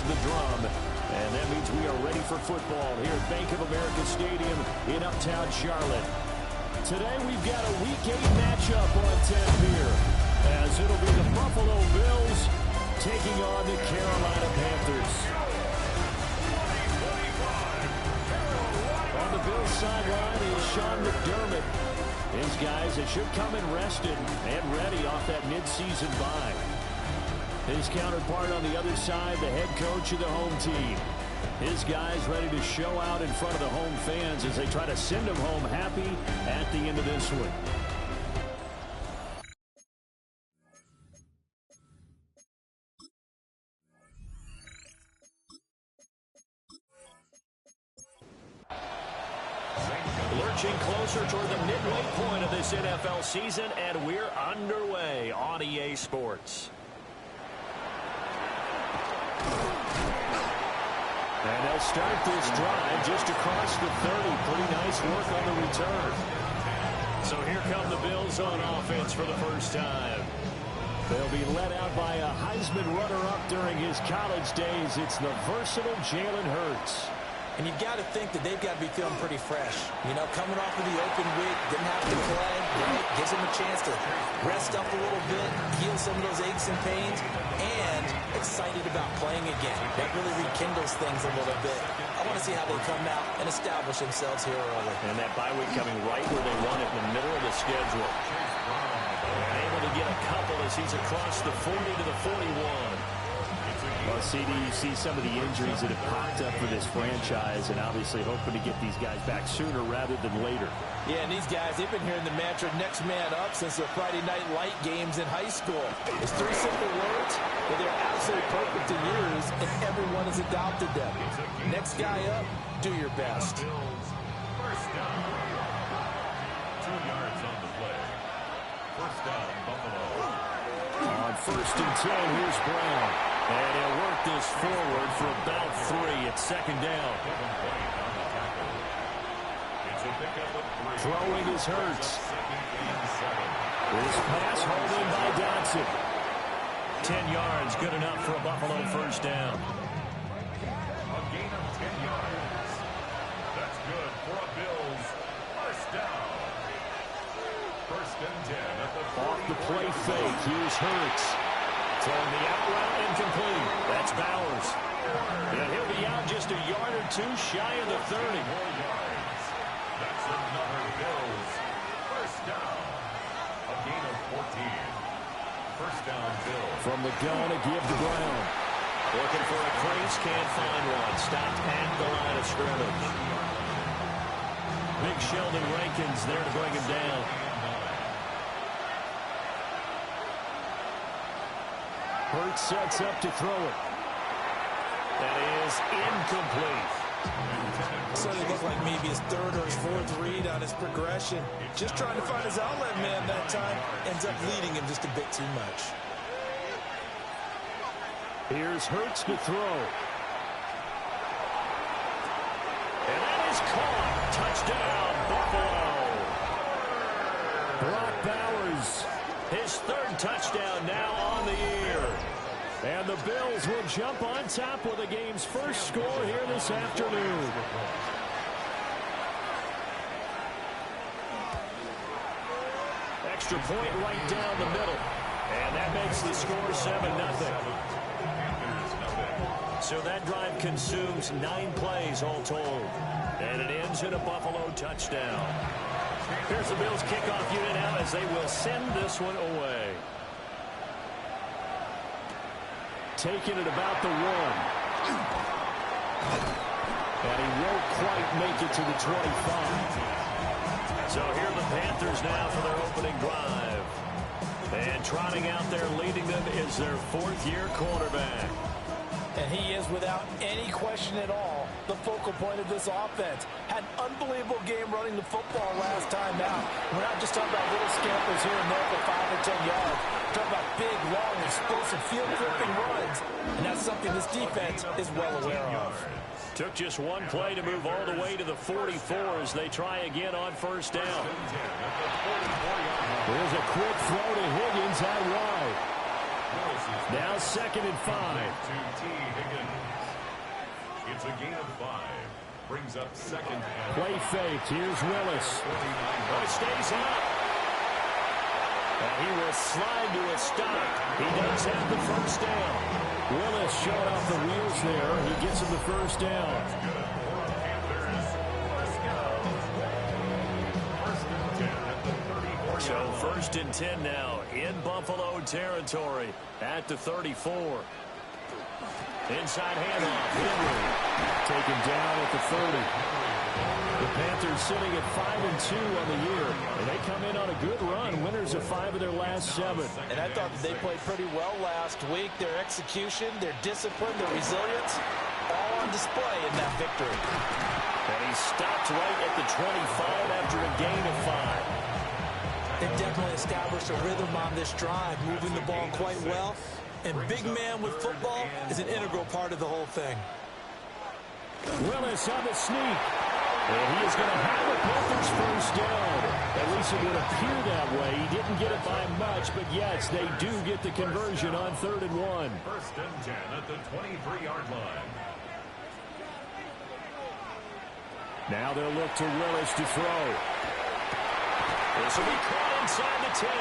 the drum. And that means we are ready for football here at Bank of America Stadium in Uptown Charlotte. Today we've got a Week 8 matchup on tap here, as it'll be the Buffalo Bills taking on the Carolina Panthers. On the Bills sideline is Sean McDermott. His guys, they should come in rested and ready off that midseason bye. His counterpart on the other side, the head coach of the home team. His guys ready to show out in front of the home fans as they try to send them home happy at the end of this one. Lurching closer toward the midway point of this NFL season, and we're underway on EA Sports. And they'll start this drive just across the 30. Pretty nice work on the return. So here come the Bills on offense for the first time. They'll be led out by a Heisman runner-up during his college days. It's the versatile Jalen Hurts. And you've got to think that they've got to be feeling pretty fresh. You know, coming off of the open week, didn't have to play, right? Gives them a chance to rest up a little bit, heal some of those aches and pains, and excited about playing again. That really rekindles things a little bit. I want to see how they come out and establish themselves here early. And that bye week coming right where they want it, in the middle of the schedule. And able to get a couple as he's across the 40 to the 41. Well, CD, you see some of the injuries that have popped up for this franchise, and obviously hoping to get these guys back sooner rather than later. Yeah, and these guys, they've been hearing the mantra next man up since their Friday night light games in high school. It's 3 simple words, but they're absolutely perfect to use, and everyone has adopted them. Next guy up, do your best. First down. 2 yards on the play. First down, Buffalo. On 1st and 10, here's Brown. And he'll work this forward for about 3. It's 2nd down. Throwing is Hurts. This pass hauled in by Dotson. 10 yards, good enough for a Buffalo first down. A gain of 10 yards. That's good for a Bills first down. 1st and 10 at the 40. Off the play fake, here's Hurts. Throwing the out route incomplete. That's Bowers. And he'll be out just a yard or 2 shy of the 30. 4 yards. That's another Bills first down. A gain of 14. First down, Bills. From the gun to give to Brown. Looking for a crease, can't find one. Stopped at the line of scrimmage. Big Sheldon Rankins there to bring him down. Hurts sets up to throw it. That is incomplete. So it looked like maybe his 3rd or his 4th read on his progression. Just trying to find his outlet man that time. Ends up leading him just a bit too much. Here's Hurts to throw. And that is caught. Touchdown, Buffalo. Brock Bowers. His 3rd touchdown now on the year. And the Bills will jump on top with the game's first score here this afternoon. Extra point right down the middle. And that makes the score 7-0. So that drive consumes 9 plays all told. And it ends in a Buffalo touchdown. Here's the Bills kickoff unit now as they will send this one away. Taking it about the 1. And he won't quite make it to the 25. So here are the Panthers now for their opening drive. And trotting out there leading them is their 4th-year quarterback. And he is, without any question at all, the focal point of this offense. Had an unbelievable game running the football last time out. We're not just talking about little scampers here and there for 5 or 10 yards. We're talking about big, long, explosive, field-flipping runs. And that's something this defense is well aware of. Took just 1 play to move all the way to the 44 as they try again on first down. There's a quick throw to Higgins out wide. Now 2nd and 5. It's a gain of 5. Brings up 2nd and Play fake. Here's Willis. Oh, it stays up. And he will slide to a stop. He does have the first down. Willis showing off the wheels there. He gets him the first down. So 1st and 10 now in Buffalo territory at the 34. Inside handoff. Henry taken down at the 30. The Panthers sitting at 5-2 on the year, and they come in on a good run, winners of 5 of their last 7. And I thought that they played pretty well last week. Their execution, their discipline, their resilience, all on display in that victory. And he stopped right at the 25 after a gain of 5. They've definitely established a rhythm on this drive, moving the ball quite well. And big man with football is an integral part of the whole thing. Willis on the sneak. And he is going to have the Panthers first down. At least it would appear that way. He didn't get it by much, but yes, they do get the conversion on 3rd and 1. 1st and 10 at the 23-yard line. Now they'll look to Willis to throw. This will be caught inside the 10.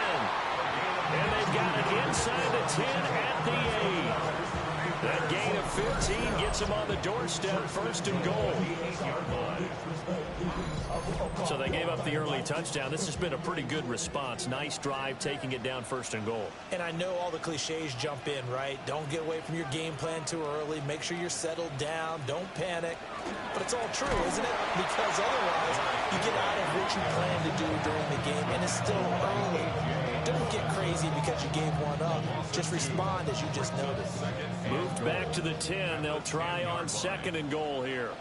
And they've got it inside the 10 at the 8. That gain of 15 gets them on the doorstep, 1st and goal. So they gave up the early touchdown. This has been a pretty good response. Nice drive, taking it down 1st and goal. And I know all the cliches jump in, right? Don't get away from your game plan too early. Make sure you're settled down. Don't panic. But it's all true, isn't it? Because otherwise, you get out of what you plan to do during the game, and it's still early. Don't get crazy because you gave one up. Just respond as you just noted. Moved back to the 10. They'll try on 2nd and goal here.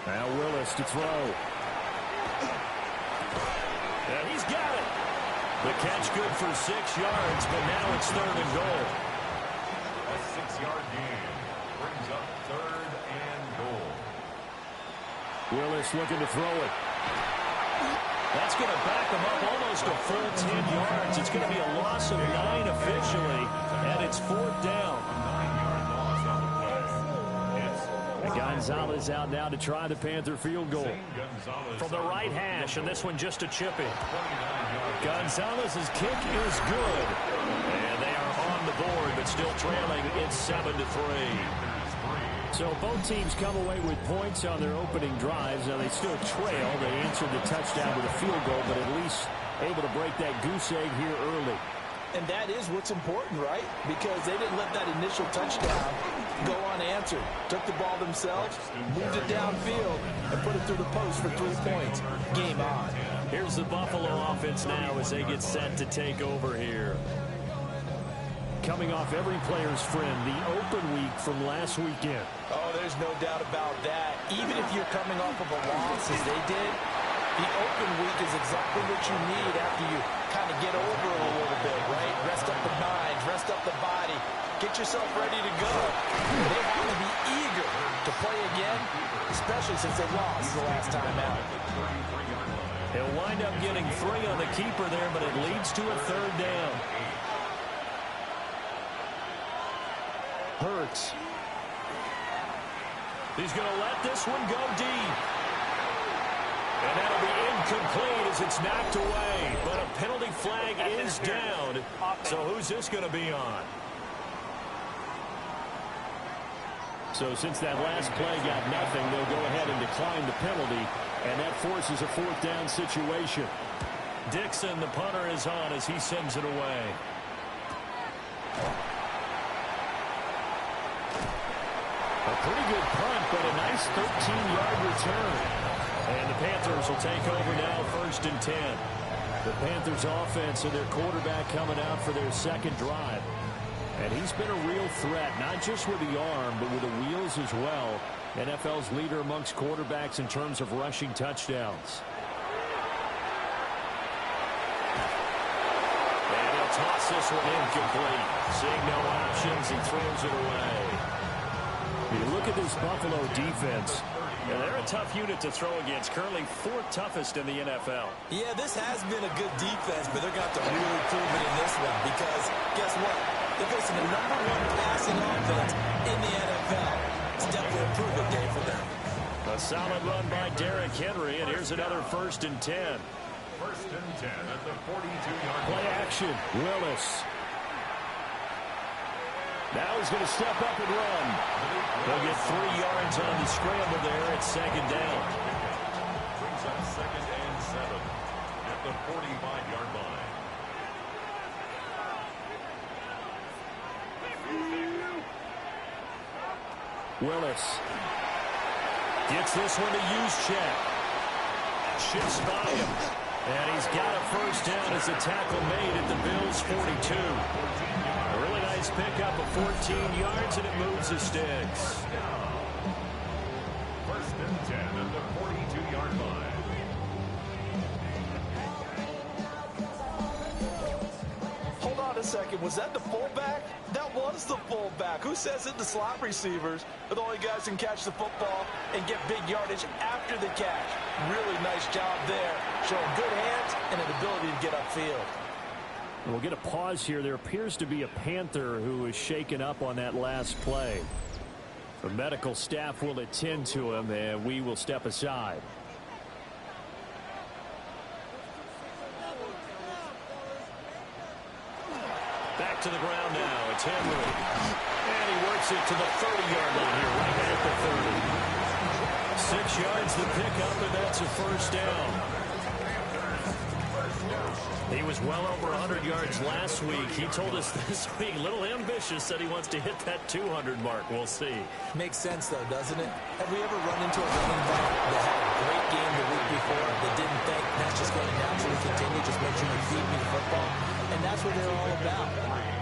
Now Willis to throw. And he's got it. The catch good for 6 yards, but now it's 3rd and goal. A 6-yard gain brings up 3rd and goal. Willis looking to throw it. That's going to back them up almost a full 10 yards. It's going to be a loss of 9 officially, and it's 4th down. And Gonzalez out now to try the Panther field goal. From the right hash, and this one just a chip in. Gonzalez's kick is good. And they are on the board, but still trailing. It's 7-3. So both teams come away with points on their opening drives. Now they still trail. They answered the touchdown with a field goal, but at least able to break that goose egg here early. And that is what's important, right? Because they didn't let that initial touchdown go unanswered. Took the ball themselves, moved it downfield, and put it through the post for 3 points. Game on. Here's the Buffalo offense now as they get set to take over here. Coming off every player's friend, the open week from last weekend. Oh, there's no doubt about that. Even if you're coming off of a loss as they did, the open week is exactly what you need after you kind of get over it a little bit, right? Rest up the mind, rest up the body, get yourself ready to go. They have to be eager to play again, especially since they lost the last time out. He'll wind up getting 3 on the keeper there, but it leads to a 3rd down. Hurts. He's going to let this one go deep. And that'll be incomplete as it's knocked away. But a penalty flag is down. So who's this going to be on? So since that last play got nothing, they'll go ahead and decline the penalty. And that forces a 4th down situation. Dixon, the punter, is on as he sends it away. A pretty good punt, but a nice 13-yard return. And the Panthers will take over now, 1st and 10. The Panthers offense and their quarterback coming out for their 2nd drive. And he's been a real threat, not just with the arm, but with the wheels as well. NFL's leader amongst quarterbacks in terms of rushing touchdowns. And he'll toss this one incomplete. Seeing no options, he throws it away. You look at this Buffalo defense, Yeah, they're a tough unit to throw against. Currently 4th toughest in the NFL. Yeah, this has been a good defense, but they're going to have to really prove it in this one because guess what? They're facing the #1 passing offense in the NFL. It's definitely a prove-it day for them. A solid run by Derrick Henry, and here's another 1st and 10. 1st and 10 at the 42-yard line. Play action. Willis. Now he's going to step up and run. They'll get 3 yards on the scramble there at 2nd down. Brings up 2nd and 7 at the 45-yard line. Willis gets this one to Juszczyk. Shifts by him. And he's got a 1st down as the tackle made at the Bills' 42. A really nice pickup of 14 yards, and it moves the sticks. 1st and 10 at the 42-yard line. Hold on a second. Was that the fullback? That was the fullback. Who says it? The slot receivers are the only guys who can catch the football and get big yardage after the catch. Really nice job there. Showing good hands and an ability to get upfield. We'll get a pause here. There appears to be a Panther who is shaken up on that last play. The medical staff will attend to him, and we will step aside. Back to the ground now. It's Henry. And he works it to the 30-yard line here, right at the 30. 6 yards to pick up, and that's a 1st down. He was well over 100 yards last week. He told us this week, a little ambitious, said he wants to hit that 200 mark. We'll see. Makes sense, though, doesn't it? Have we ever run into a running back that had a great game the week before that didn't think that's just going to naturally continue, just make sure you feed me the football? And that's what they're all about.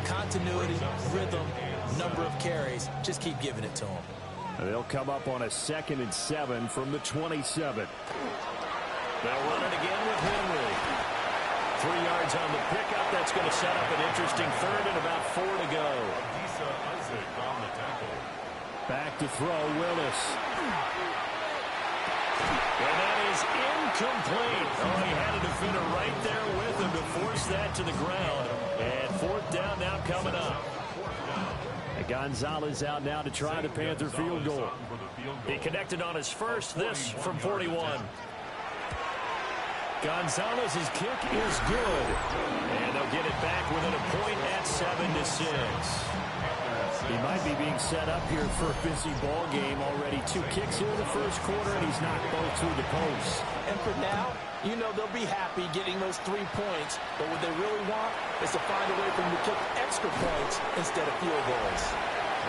Continuity, rhythm, number of carries. Just keep giving it to them. They'll come up on a 2nd and 7 from the 27. They'll run it again with Henry. 3 yards on the pickup. That's going to set up an interesting 3rd and about 4 to go. Back to throw, Willis. And that is incomplete. Oh, he had a defender right there with him to force that to the ground. And 4th down now coming up. And Gonzalez out now to try the Panther field goal. He connected on his first, this from 41. Gonzalez's kick is good. And they'll get it back within a point at 7-6. He might be being set up here for a busy ball game already. 2 kicks here in the 1st quarter, and he's knocked both through the post. And for now, you know they'll be happy getting those 3 points. But what they really want is to find a way for them to kick extra points instead of field goals.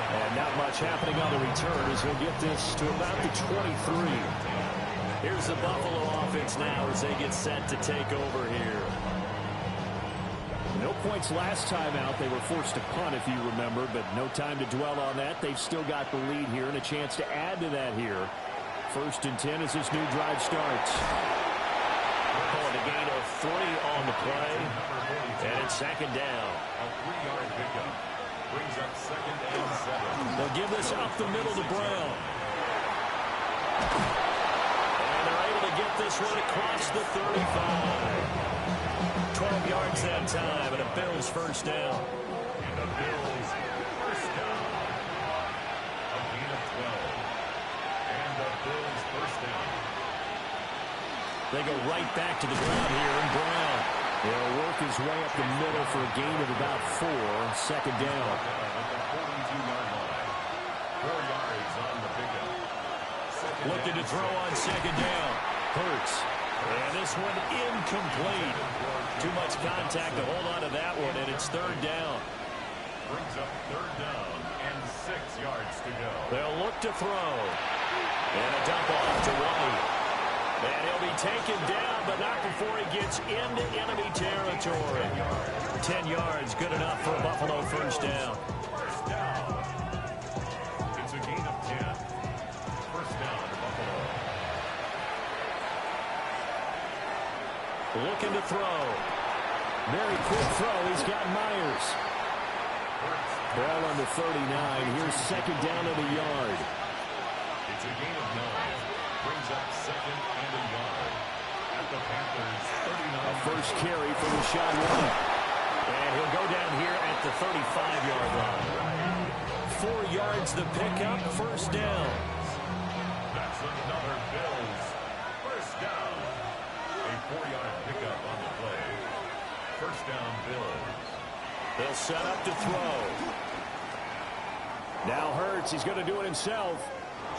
And not much happening on the return as he'll get this to about the 23. Here's the Buffalo offense now as they get set to take over here. No points last time out. They were forced to punt, if you remember, but no time to dwell on that. They've still got the lead here and a chance to add to that here. 1st and 10 as this new drive starts. Calling a gain of 3 on the play. And it's 2nd down. A 3-yard pickup. Brings up 2nd and 7. They'll give this up the middle to Brown. And they're able to get this one across the 35. 12 yards that time, and a Bills 1st down. And the Bills 1st down. A gain of 12. And the Bills 1st down. They go right back to the ground here, and Brown will work his way up the middle for a gain of about 4. 2nd down. At the 42-yard line. 4 yards on the pickup. Looking to throw on 2nd down. Hurts. And this one incomplete. Too much contact to hold on to that one, and it's 3rd down. Brings up 3rd down and 6 yards to go. They'll look to throw. And a dump off to White. And he'll be taken down, but not before he gets into enemy territory. 10 yards, good enough for a Buffalo 1st down. 1st down. It's a gain of 10. 1st down to Buffalo. Looking to throw. Very quick throw. He's got Myers. Ball under 39. Here's 2nd down at a yard. It's a gain of 9. Brings up second and a yard. At the Panthers, 39. A first carry for Rashad White. And he'll go down here at the 35-yard line. 4 yards the pickup, first down. That's another Bills first down. A 4-yard pickup on the play. First down, Bills. They'll set up to throw. Now Hurts, he's going to do it himself.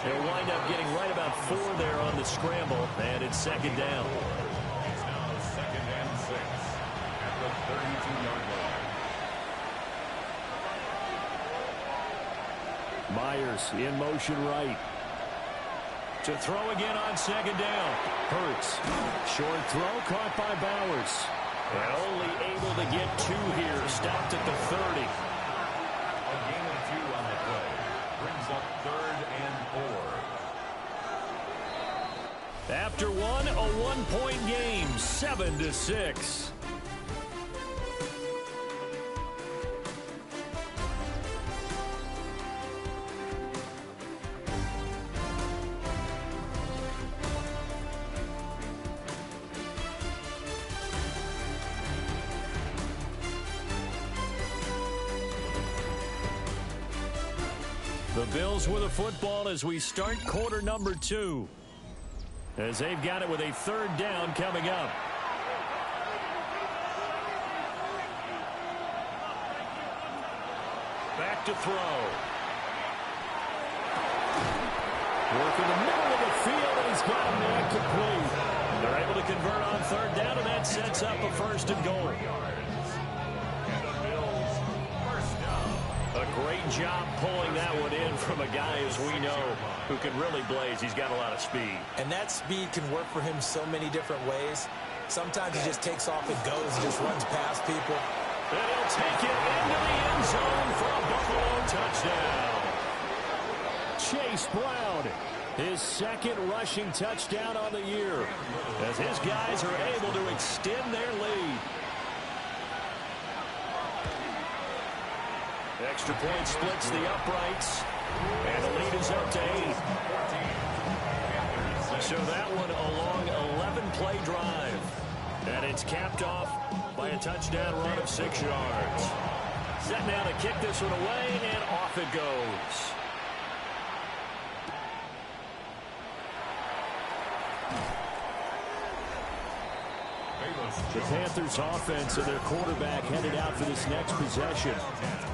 He'll wind up getting right about 4 there on the scramble, and it's second down. It's now second and 6 at the 32-yard line. Myers in motion right. To throw again on second down. Hurts. Short throw caught by Bowers. And only able to get 2 here. Stopped at the 30. A gain of 2 on the play. Brings up third and 4. After one, a 1-point game, 7-6. The Bills with a football as we start quarter number 2. As they've got it with a third down coming up. Back to throw. Work in the middle of the field, and he's got a man complete. They're able to convert on third down, and that sets up a first and goal. A great job pulling that one in from a guy, as we know, who can really blaze. He's got a lot of speed. And that speed can work for him so many different ways. Sometimes he just takes off and goes, and just runs past people. And he'll take it into the end zone for a Buffalo touchdown. Chase Brown, his second rushing touchdown on the year, as his guys are able to extend their lead. Extra point splits the uprights, and the lead is up to 8. So that one a long 11-play drive, and it's capped off by a touchdown run of 6 yards. Set now to kick this one away, and off it goes. The Panthers offense and their quarterback headed out for this next possession.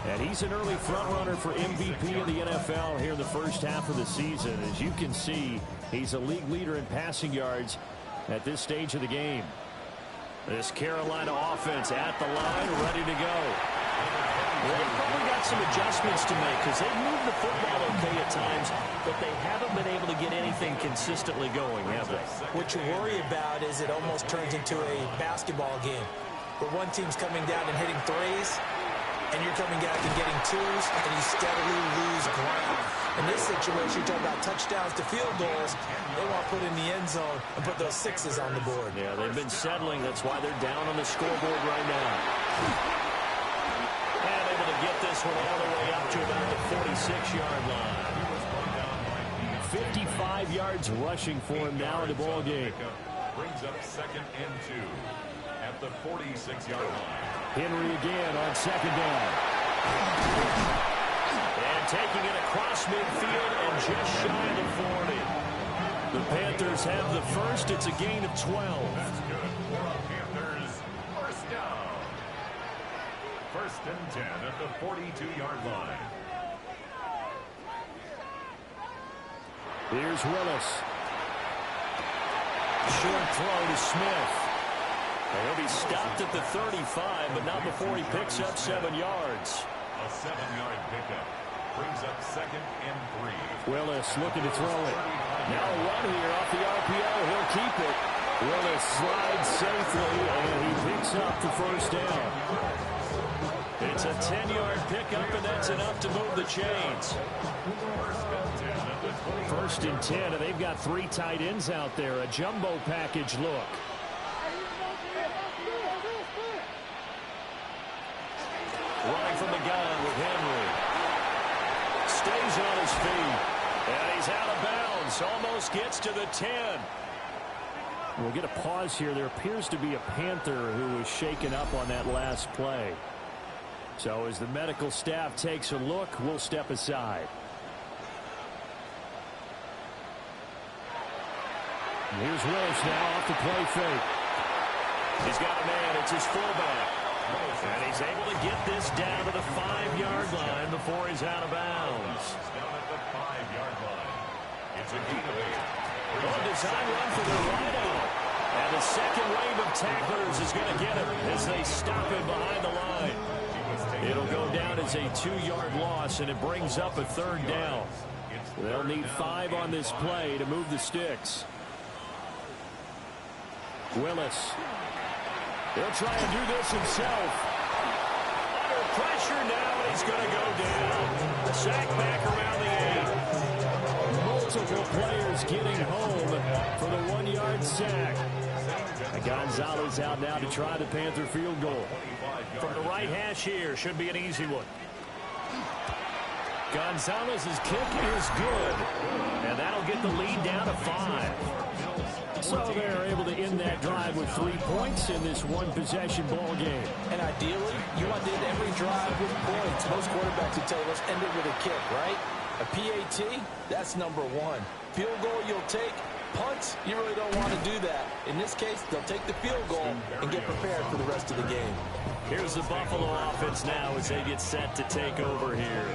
And he's an early front runner for MVP of the NFL here in the first half of the season. As you can see, he's a league leader in passing yards at this stage of the game. This Carolina offense at the line, ready to go. They've probably got some adjustments to make because they move the football okay at times, but they haven't been able to get anything consistently going, have they? What you worry about is it almost turns into a basketball game where one team's coming down and hitting threes, and you're coming back and getting twos, and you steadily lose ground. In this situation, you're talking about touchdowns to field goals. They want to put in the end zone and put those sixes on the board. Yeah, they've been settling. That's why they're down on the scoreboard right now. And able to get this one all the way up to about the 46-yard line. 55 yards rushing for him now in the ball game. Brings up second and 2 at the 46-yard line. Henry again on second down. And taking it across midfield and just shy of the 40. The Panthers have the first. It's a gain of 12. That's good for the Panthers. First down. First and 10 at the 42-yard line. Here's Willis. Short throw to Smith. And he'll be stopped at the 35, but not before he picks up 7 yards. A 7-yard pickup. Brings up second and 3. Willis looking to throw it. Now a run here off the RPO. He'll keep it. Willis slides safely, and he picks up the first down. It's a 10-yard pickup, and that's enough to move the chains. First and 10, and they've got 3 tight ends out there. A jumbo package look. Running from the gun with Henry. Stays on his feet. And he's out of bounds. Almost gets to the 10. We'll get a pause here. There appears to be a Panther who was shaken up on that last play. So as the medical staff takes a look, we'll step aside. Here's Willis now off the play fake. He's got a man. It's his fullback. And he's able to get this down to the 5-yard line before he's out of bounds. Down at the 5-yard line. It's a gain of 8. A design run for the wideout. And the second wave of tacklers is going to get him as they stop him behind the line. It'll go down as a 2-yard loss, and it brings up a 3rd down. They'll need 5 on this play to move the sticks. Willis. He'll try and do this himself. Under pressure now, and he's going to go down. The sack back around the 8. Multiple players getting home for the 1-yard sack. Gonzalez out now to try the Panther field goal. From the right hash here, should be an easy one. Gonzalez's kick is good, and that'll get the lead down to 5. So they're able to end that drive with 3 points in this one-possession ball game. And ideally, you want to end every drive with points. Most quarterbacks would tell you, let's end it with a kick, right? A PAT, that's number 1. Field goal you'll take. Punts, you really don't want to do that. In this case, they'll take the field goal and get prepared for the rest of the game. Here's the Buffalo offense now as they get set to take over here.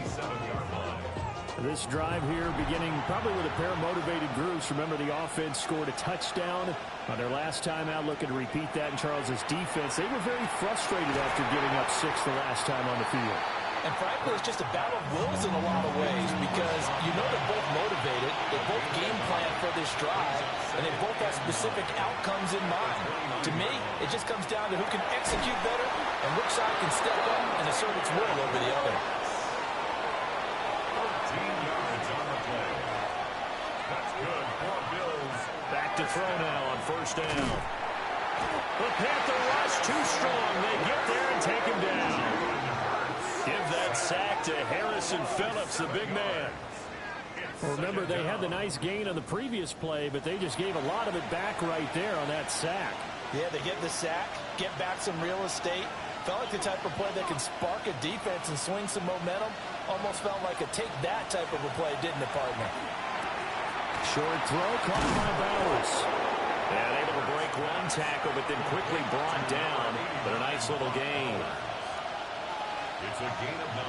This drive here beginning probably with a pair of motivated groups. Remember, the offense scored a touchdown on their last time out. Looking to repeat that in Charles's defense. They were very frustrated after giving up 6 the last time on the field. And frankly, it's just a battle of wills in a lot of ways because you know they're both motivated. They both game plan for this drive, and they both have specific outcomes in mind. To me, it just comes down to who can execute better and which side can step up and assert its will over the other. 13 yards on the play. That's good for Bills. Back to throw now on 1st down. The Panther rush too strong. They get there and take him down. Give that sack to Harrison Phillips, the big man. Well, remember, they had the nice gain on the previous play, but they just gave a lot of it back right there on that sack. Yeah, they get the sack, get back some real estate. Felt like the type of play that can spark a defense and swing some momentum. Almost felt like a take-that type of a play, didn't it, partner? Short throw caught by Bowers. And able to break one tackle, but then quickly brought down. But a nice little gain. It's a gain of 9.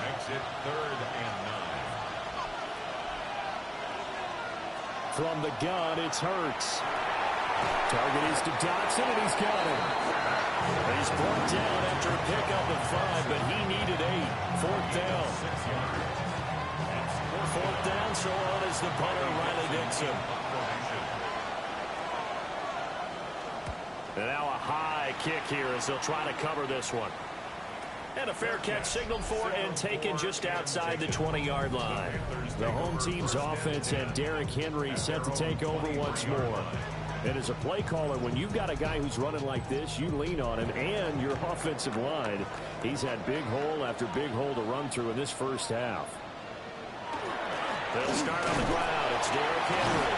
Makes it 3rd and 9. From the gun, it's Hurts. Target is to Dotson, and he's got him. He's brought down after a pickup of 5, but he needed 8. 4th down. 4th down, so on is the punter, Riley Dixon. And now a high kick here as they'll try to cover this one. And a fair catch signaled for and taken just outside the 20-yard line. The home team's offense and Derrick Henry set to take over once more. And as a play caller, when you've got a guy who's running like this, you lean on him and your offensive line. He's had big hole after big hole to run through in this first half. They'll start on the ground. It's Derrick Henry.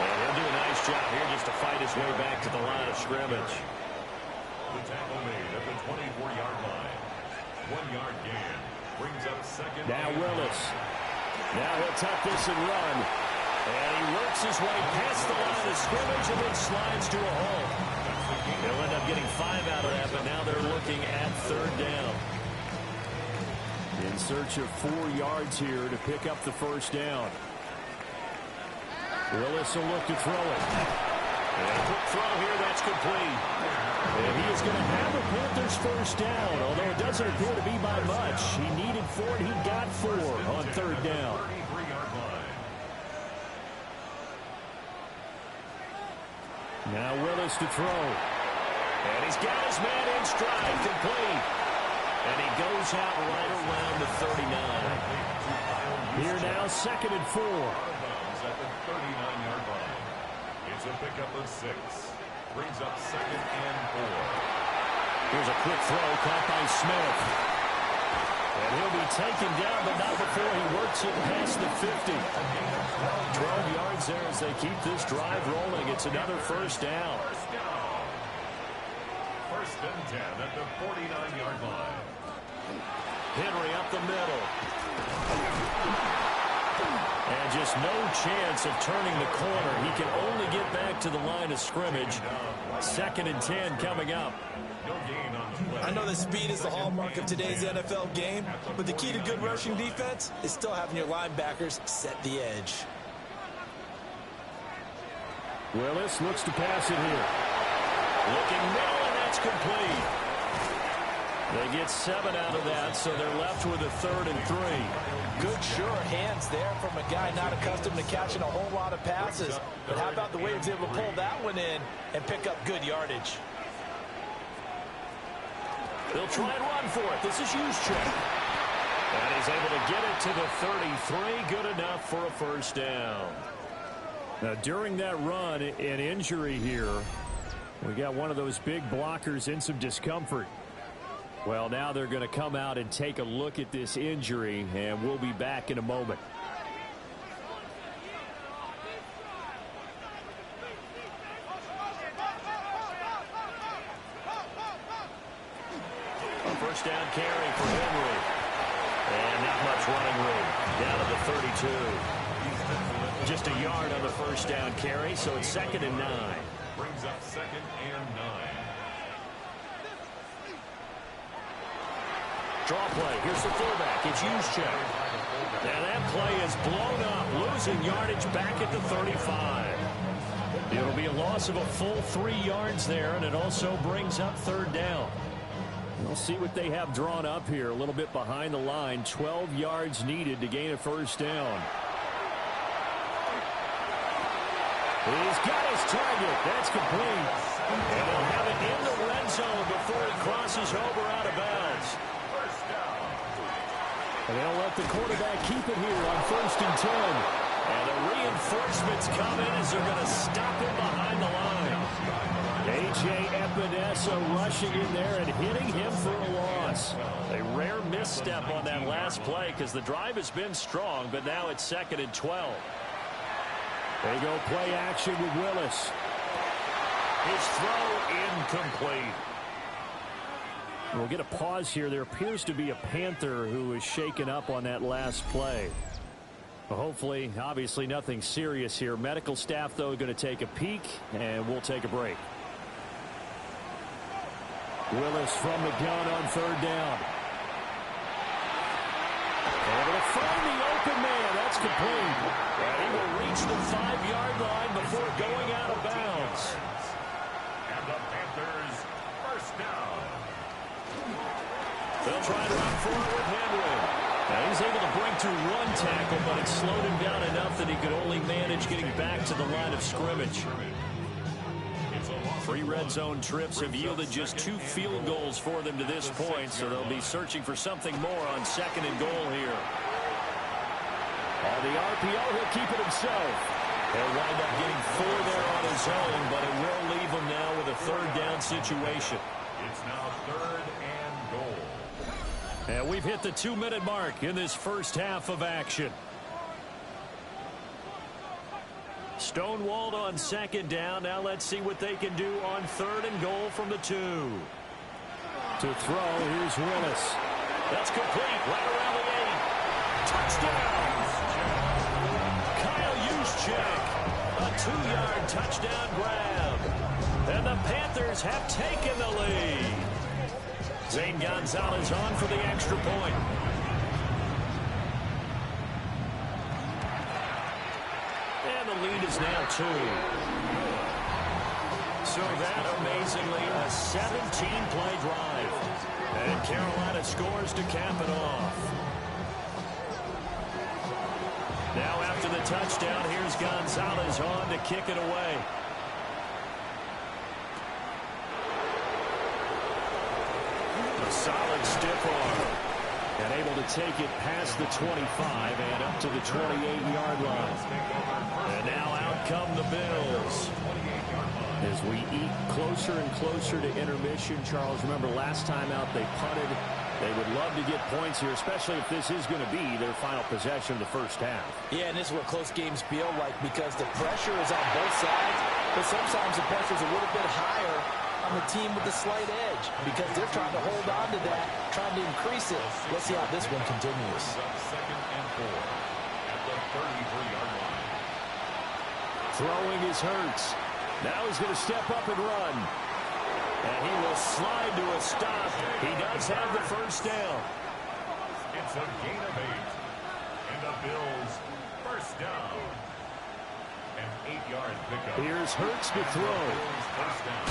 And he'll do a nice job here just to fight his way back to the line of scrimmage. The tackle made at the 24-yard line. 1-yard gain. Brings up 2nd. Now Willis. Now he'll tuck this and run. And he works his way past the line of scrimmage and then slides to a hole. They'll end up getting 5 out of that, but now they're looking at 3rd down. In search of 4 yards here to pick up the 1st down. Willis will look to throw it. And a quick throw here, that's complete. And he is going to have the Panthers 1st down, although it doesn't appear to be by much. He needed 4, and he got 4 on 3rd down. Now Willis to throw. And he's got his man in stride, complete. And he goes out right around the 39. Here now, 2nd and 4. At the 39-yard line. It's a pickup of 6. Brings up 2nd and 4. Here's a quick throw caught by Smith. And he'll be taken down, but not before he works it past the 50. 12 yards there as they keep this drive rolling. It's another first down. First and 10 at the 49-yard line. Henry up the middle. And just no chance of turning the corner. He can only get back to the line of scrimmage. Second and 10 coming up. I know that speed is the hallmark of today's NFL game, but the key to good rushing defense is still having your linebackers set the edge. Willis looks to pass it here. Looking middle, and that's complete. They get 7 out of that, so they're left with a 3rd and 3. Good, sure hands there from a guy not accustomed to catching a whole lot of passes. But how about the way he was able to pull that one in and pick up good yardage? They'll try and run for it. This is Juszczyk. And he's able to get it to the 33. Good enough for a first down. Now, during that run, an injury here. We got one of those big blockers in some discomfort. Well, now they're going to come out and take a look at this injury, and we'll be back in a moment. A first down carry for Henry. And not much running room. Down to the 32. Just a yard on the first down carry, so it's 2nd and 9. Brings up 2nd and 9. Draw play. Here's the fullback. It's Juszczyk. And that play is blown up, losing yardage back at the 35. It'll be a loss of a full 3 yards there, and it also brings up 3rd down. We'll see what they have drawn up here. A little bit behind the line. 12 yards needed to gain a first down. He's got his target. That's complete. And they'll have it in the red zone before he crosses over out of bounds. And they'll let the quarterback keep it here on 1st and 10. And the reinforcements come in as they're going to stop him behind the line. A.J. Epinesa rushing in there and hitting him for a loss. A rare misstep on that last play because the drive has been strong, but now it's 2nd and 12. They go play action with Willis. His throw incomplete. We'll get a pause here. There appears to be a Panther who is shaken up on that last play. Well, hopefully, obviously nothing serious here. Medical staff, though, going to take a peek, and we'll take a break. Willis from the gun on 3rd down. Able to find the open man. That's complete. And he will reach the 5-yard line before going out of bounds. And the Panthers first down. They'll try to run forward with Henry. Now he's able to break through 1 tackle, but it slowed him down enough that he could only manage getting back to the line of scrimmage. 3 red zone trips have yielded just 2 field goals for them to this point, so they'll be searching for something more on 2nd and goal here. On the RPO, he'll keep it himself. He'll wind up getting 4 there on his own, but it will leave him now with a 3rd down situation. It's now 3rd and goal. And we've hit the 2-minute mark in this first half of action. Stonewalled on 2nd down. Now let's see what they can do on 3rd and goal from the 2. To throw, here's Willis. That's complete. Right around the 8. Touchdown! Kyle Juszczyk. A 2-yard touchdown grab. And the Panthers have taken the lead. Zane Gonzalez on for the extra point. And the lead is now 2. So that, amazingly, a 17-play drive. And Carolina scores to cap it off. Now after the touchdown, here's Gonzalez on to kick it away. A solid stiff arm. And able to take it past the 25 and up to the 28-yard line. And now out come the Bills. As we eat closer and closer to intermission, Charles, remember last time out they punted They would love to get points here, especially if this is going to be their final possession of the first half. Yeah, and this is what close games feel like because the pressure is on both sides, but sometimes the pressure is a little bit higher on the team with the slight edge because they're trying to hold on to that, trying to increase it. Let's see how this one continues. Second and 4 at the 33-yard line. Throwing is Hurts. Now he's going to step up and run. And he will slide to a stop. He does have the first down. It's a gain of 8. And the Bills first down. An 8-yard pickup. Here's Hurts to throw. First down.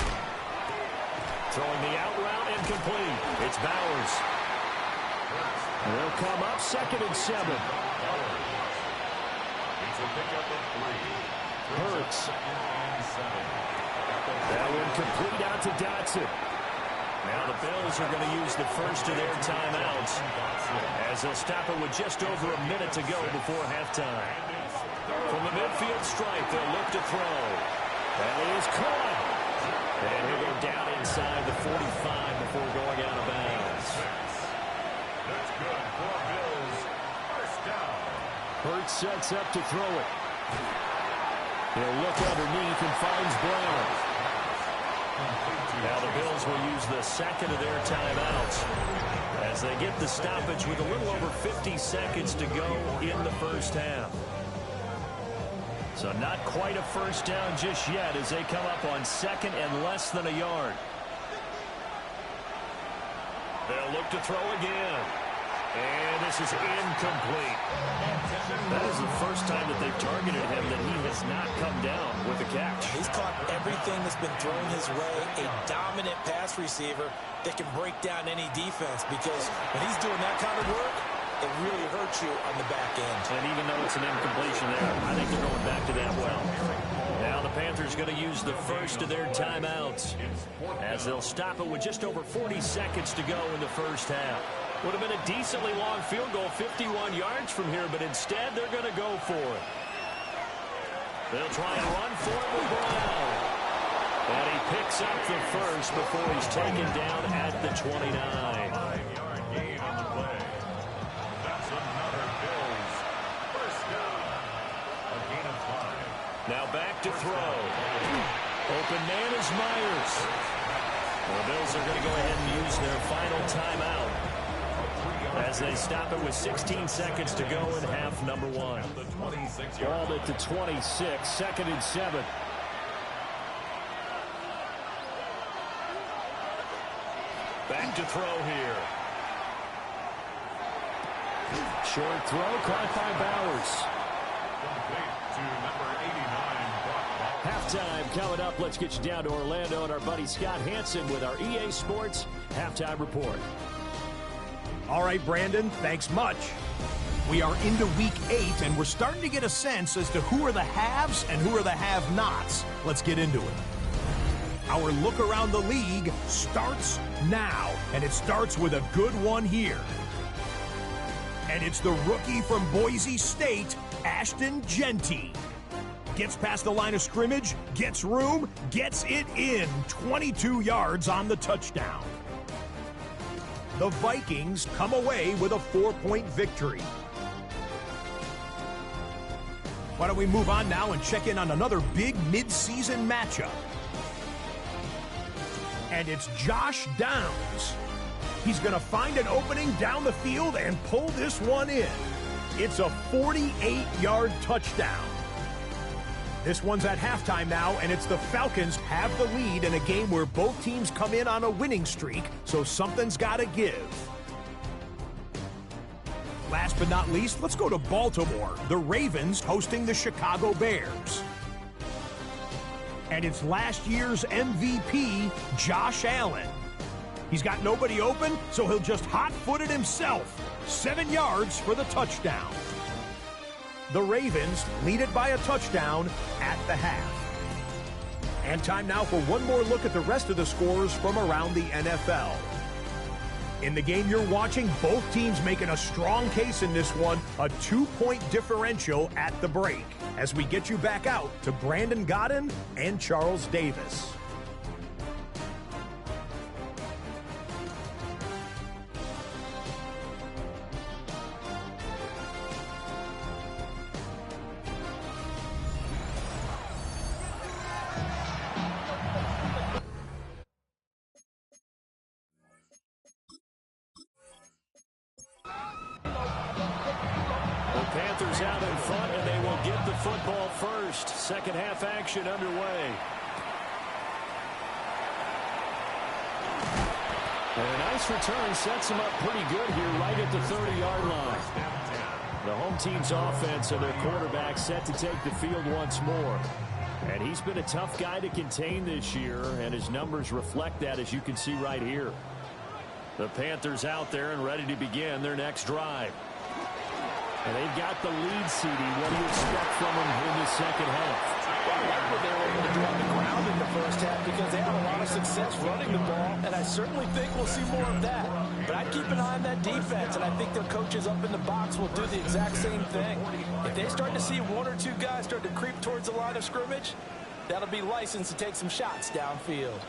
Throwing the out route and complete. It's Bowers. They'll come up 2nd and 7. It's a pickup of 3. Hurts. And 7. That one complete out to Dotson. Now the Bills are going to use the first of their timeouts as they'll stop it with just over a minute to go before halftime. From the midfield stripe, they'll look to throw. That is caught. And he'll go down inside the 45 before going out of bounds. That's good for Bills. First down. Hurts sets up to throw it. He'll look underneath and finds Brown. Now the Bills will use the second of their timeouts as they get the stoppage with a little over 50 seconds to go in the first half. So not quite a first down just yet as they come up on 2nd and less than a yard. They'll look to throw again. And this is incomplete. That is the first time that they've targeted him that he has not come down with a catch. He's caught everything that's been thrown his way. A dominant pass receiver that can break down any defense because when he's doing that kind of work, it really hurts you on the back end. And even though it's an incompletion there, I think they're going back to that well. Now the Panthers going to use the first of their timeouts as they'll stop it with just over 40 seconds to go in the first half. Would have been a decently long field goal, 51 yards from here, but instead they're going to go for it. They'll try and run for it with Brown. And he picks up the first before he's taken down at the 29. 5-yard gain on the play. That's another Bills first down. A gain of 5. Now back to throw. Open man is Myers. The Bills are going to go ahead and use their final timeout as they stop it with 16 seconds to go in half number 1. Ball at the 26, 2nd and 7. Back to throw here. Short throw caught by Bowers. Complete to number 89, Brock Bowers. Halftime coming up. Let's get you down to Orlando and our buddy Scott Hansen with our EA Sports Halftime Report. All right, Brandon, thanks much. We are into week 8, and we're starting to get a sense as to who are the haves and who are the have-nots. Let's get into it. Our look around the league starts now, and it starts with a good one here. And it's the rookie from Boise State, Ashton Genty. Gets past the line of scrimmage, gets room, gets it in, 22 yards on the touchdown. The Vikings come away with a 4-point victory. Why don't we move on now and check in on another big mid-season matchup. And it's Josh Downs. He's going to find an opening down the field and pull this one in. It's a 48-yard touchdown. This one's at halftime now, and it's the Falcons have the lead in a game where both teams come in on a winning streak, so something's got to give. Last but not least, let's go to Baltimore. The Ravens hosting the Chicago Bears. And it's last year's MVP, Josh Allen. He's got nobody open, so he'll just hot-foot it himself. 7 yards for the touchdown. The Ravens lead it by a touchdown at the half. And time now for one more look at the rest of the scores from around the NFL. In the game you're watching, both teams making a strong case in this one, a 2-point differential at the break. As we get you back out to Brandon Godden and Charles Davis. football first. Second half action underway. And a nice return sets them up pretty good here right at the 30-yard line. The home team's offense and their quarterback set to take the field once more. And he's been a tough guy to contain this year, and his numbers reflect that, as you can see right here. The Panthers out there and ready to begin their next drive. And they've got the lead, CD. What do you expect from them in the second half? Well, I like what they were able to do on the ground in the first half because they had a lot of success running the ball, and I certainly think we'll see more of that. But I'd keep an eye on that defense, and I think their coaches up in the box will do the exact same thing. If they start to see one or two guys start to creep towards the line of scrimmage, that'll be licensed to take some shots downfield.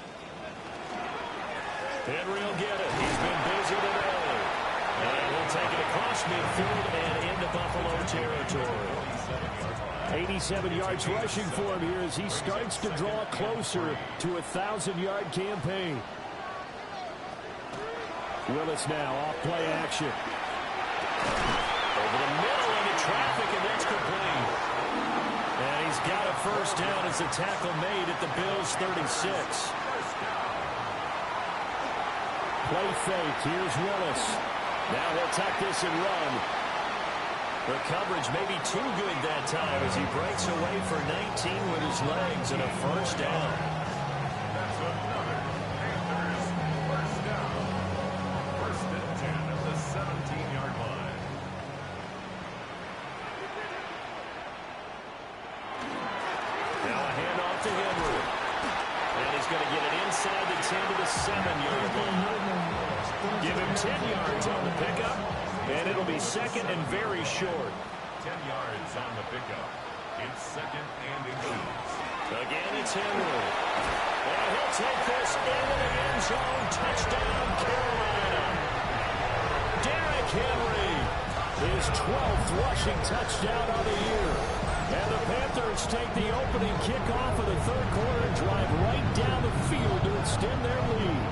Henry will get it. He's been busy today. And he'll take it across midfield and into Buffalo territory. 87 yards rushing for him here as he starts to draw closer to a 1,000-yard campaign. Willis now off play action. Over the middle into traffic, and that's complete. And he's got a first down as the tackle made at the Bills' 36. Play fake. Here's Willis. Now he'll tuck this and run. The coverage may be too good that time as he breaks away for 19 with his legs and a first down. That's another Panthers first down. First and 10 at the 17-yard line. Now a handoff to Henry. And he's going to get it inside the 10 to the 7-yard line. Give him 10 yards on the pickup, and it'll be second and very short. 10 yards on the pickup. It's second and inches. Again, it's Henry. And he'll take this into the end zone. Touchdown, Carolina. Derrick Henry, his 12th rushing touchdown of the year. And the Panthers take the opening kickoff of the third quarter and drive right down the field to extend their lead.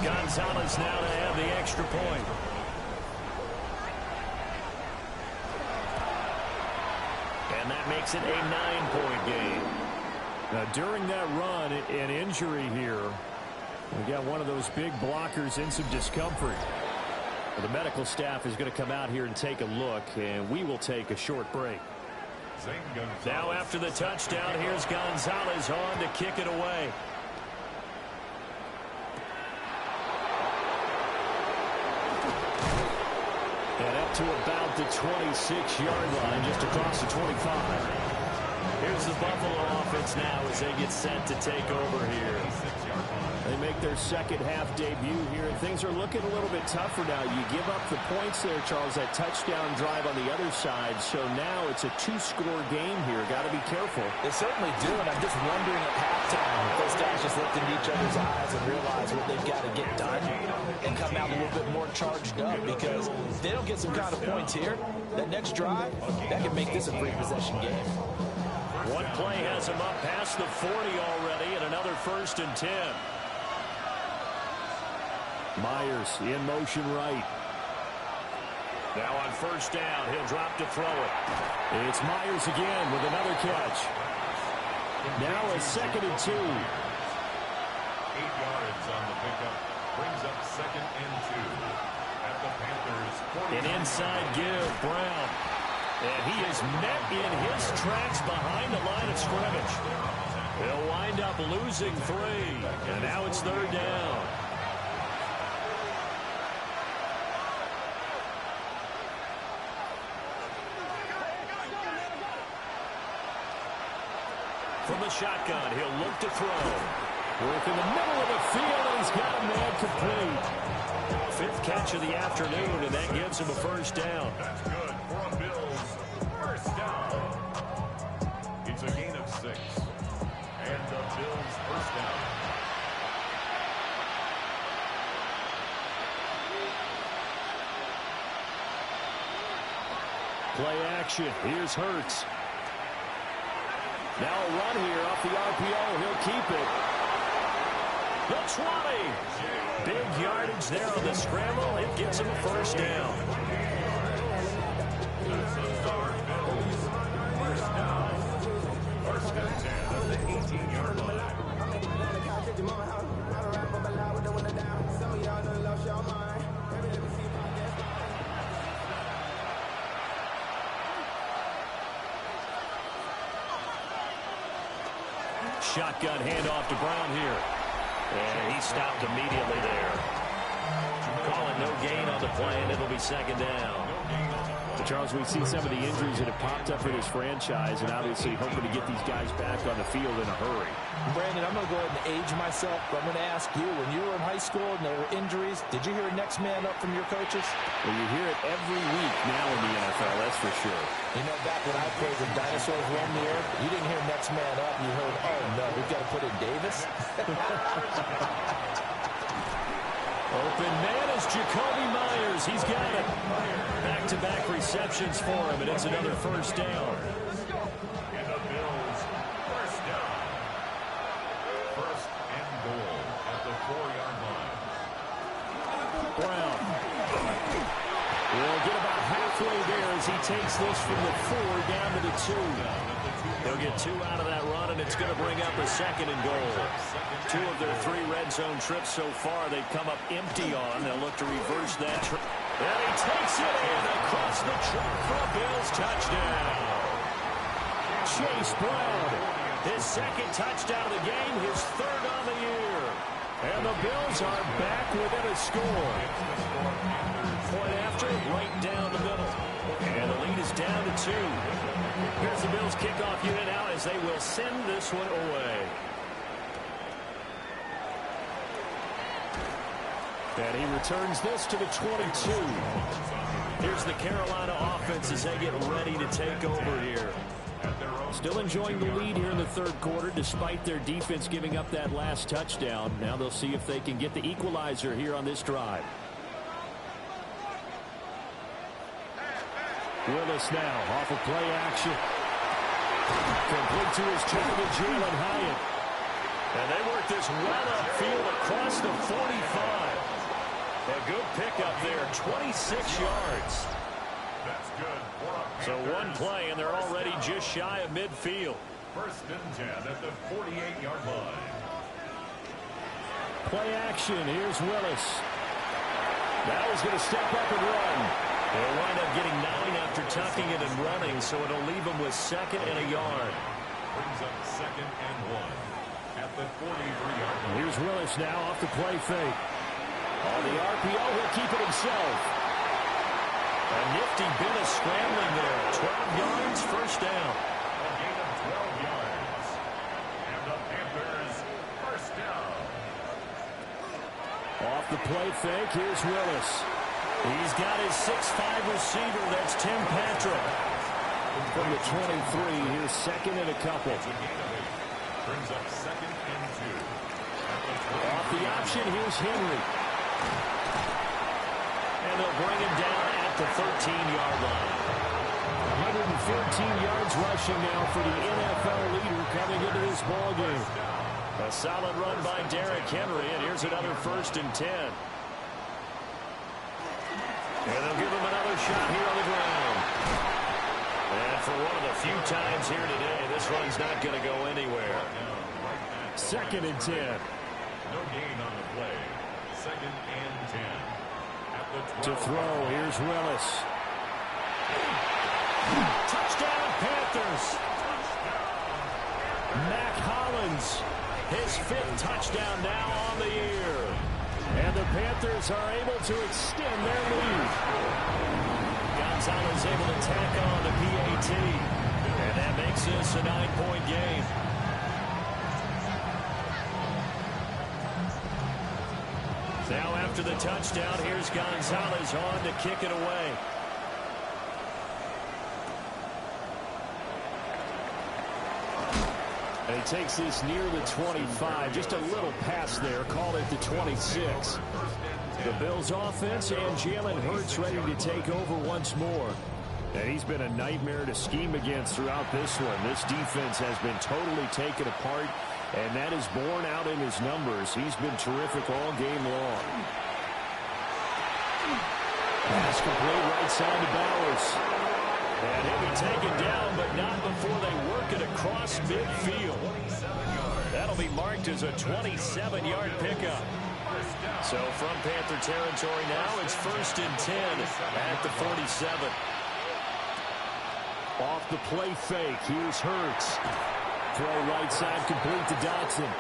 Gonzalez now to have the extra point. And that makes it a 9-point game. Now, during that run, an injury here. We got one of those big blockers in some discomfort. The medical staff is going to come out here and take a look, and we will take a short break. Now, after the touchdown, here's Gonzalez on to kick it away. And up to about the 26-yard line, just across the 25. Here's the Buffalo offense now as they get set to take over here. They make their second half debut here, and things are looking a little bit tougher now. You give up the points there, Charles, that touchdown drive on the other side. So now it's a 2-score game here. Got to be careful. They certainly do, and I'm just wondering at halftime if those guys just looked into each other's eyes and realize what they've got to get done and come out a little bit more charged up, because if they don't get some kind of points here, that next drive, that could make this a free possession game. One play has him up past the 40 already, and another first and 10. Myers in motion right. Now on first down, he'll drop to throw it. It's Myers again with another catch. Now a second and 2. 8 yards on the pickup. Brings up second and 2 at the Panthers 40. An inside give, Brown. And he is met in his tracks behind the line of scrimmage. He'll wind up losing 3. And now it's third down. From the shotgun, he'll look to throw. Work in the middle of the field, and he's got a man complete. 5th catch of the afternoon, and that gives him a first down. That's good for a Bills first down. It's a gain of 6. And the Bills first down. Play action. Here's Hurts. Now a run here off the RPO. He'll keep it. The 20. Big yardage there on the scramble. It gets him a first down. First and 10 at the 18-yard line. Shotgun handoff to Brown here. And he stopped immediately there. Calling no gain on the play, and it'll be second down. But Charles, we see some of the injuries that have popped up for this franchise, and obviously hoping to get these guys back on the field in a hurry. Brandon, I'm going to go ahead and age myself, but I'm going to ask you, when you were in high school and there were injuries, did you hear next man up from your coaches? Well, you hear it every week now in the NFL, that's for sure. You know, back when I played with dinosaurs roamed the air, you didn't hear next man up. You heard, oh, no, we've got to put in Davis. Open man is Jacoby Myers. He's got it. Back-to-back receptions for him, and it's another first down. And the Bills, first down. First and goal at the 4-yard line. Brown will get about halfway there as he takes this from the 4 down to the 2. They'll get 2 out of that run, and it's going to bring up a second and goal. 2 of their 3 red zone trips so far, they've come up empty on. They'll look to reverse that trip. And he takes it in across the track for a Bills touchdown. Chase Brown, his second touchdown of the game, his 3rd on the year. And the Bills are back within a score. Point after, right down the middle. And the lead is down to 2. Here's the Bills kickoff unit out as they will send this one away. And he returns this to the 22. Here's the Carolina offense as they get ready to take over here. Still enjoying the lead here in the 3rd quarter despite their defense giving up that last touchdown. Now they'll see if they can get the equalizer here on this drive. Willis now off of play action. Complete to his target, Jalen Hyatt. And they work this well upfield across the 45. A good pickup there, 26 yards. That's good. So one play, and they're already just shy of midfield. First and 10 at the 48-yard line. Play action. Here's Willis. Now he's going to step up and run. They'll wind up getting 9 after tucking it and running, so it'll leave them with 2nd and a yard. Brings up 2nd and 1 at the 43-yard line. Here's Willis now off the play fake. On the RPO, he'll keep it himself. A nifty bit of scrambling there. 12 yards, first down. A gain of 12 yards. And the Panthers, first down. Off the play fake, here's Willis. He's got his 6'5" receiver. That's Tim Patrick. From the 23, here's 2nd and a couple. Brings up 2nd and 2. Off the option, here's Henry. And they'll bring him down at the 13-yard line. 114 yards rushing now for the NFL leader coming into this ballgame. A solid run by Derrick Henry, and here's another 1st and 10. And they'll give him another shot here on the ground. And for one of the few times here today, this run's not going to go anywhere. 2nd and 10. No gain on the play. 2nd and 10. At the 12. To throw, here's Willis. Touchdown, Panthers. Mac Hollins, his 5th touchdown now on the year. And the Panthers are able to extend their lead. Gonzalez able to tack on the PAT. And that makes this a 9-point game. Now after the touchdown, here's Gonzalez on to kick it away. And he takes this near the 25. Just a little pass there. Call it the 26. The Bills offense and Jalen Hurts ready to take over once more. And he's been a nightmare to scheme against throughout this one. This defense has been totally taken apart. And that is borne out in his numbers. He's been terrific all game long. Pass complete right side to Bowers. And he'll be taken down, but not before they work it across midfield. That'll be marked as a 27-yard pickup. So from Panther territory now, it's 1st and 10 at the 47. Off the play fake, here's Hurts. Throw right side complete to Dotson.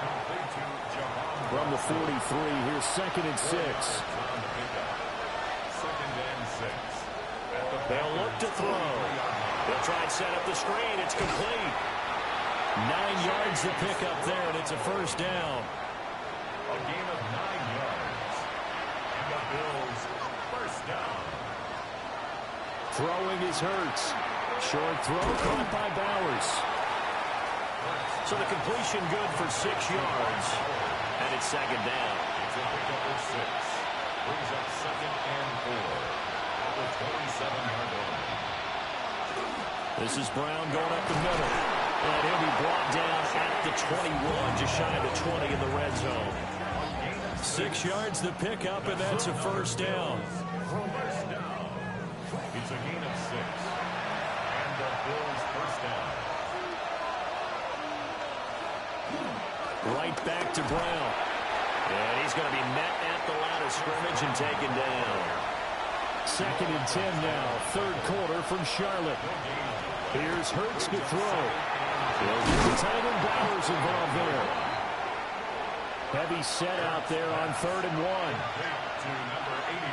From the 43, here's 2nd and 6. They'll look to throw. They'll try and set up the screen. It's complete. 9 yards to pick up there, and it's a 1st down. A gain of 9 yards. And the Bills, 1st down. Throwing is Hurts. Short throw caught by Bowers. So the completion good for 6 yards. And it's 2nd down. It's a pickup of 6. Brings up 2nd and 4. At the 27-yard line. This is Brown going up the middle. And he'll be brought down at the 21, just shy of the 20 in the red zone. 6 yards to pick up, and that's a 1st down. First down. It's a gain of 6. And the Bills 1st down. Right back to Brown. And he's going to be met at the line of scrimmage and taken down. 2nd and 10 now, 3rd quarter from Charlotte. Here's Hurts to throw. They'll get the tight end Bowers involved there. Heavy set out there on 3rd and 1. To number 89,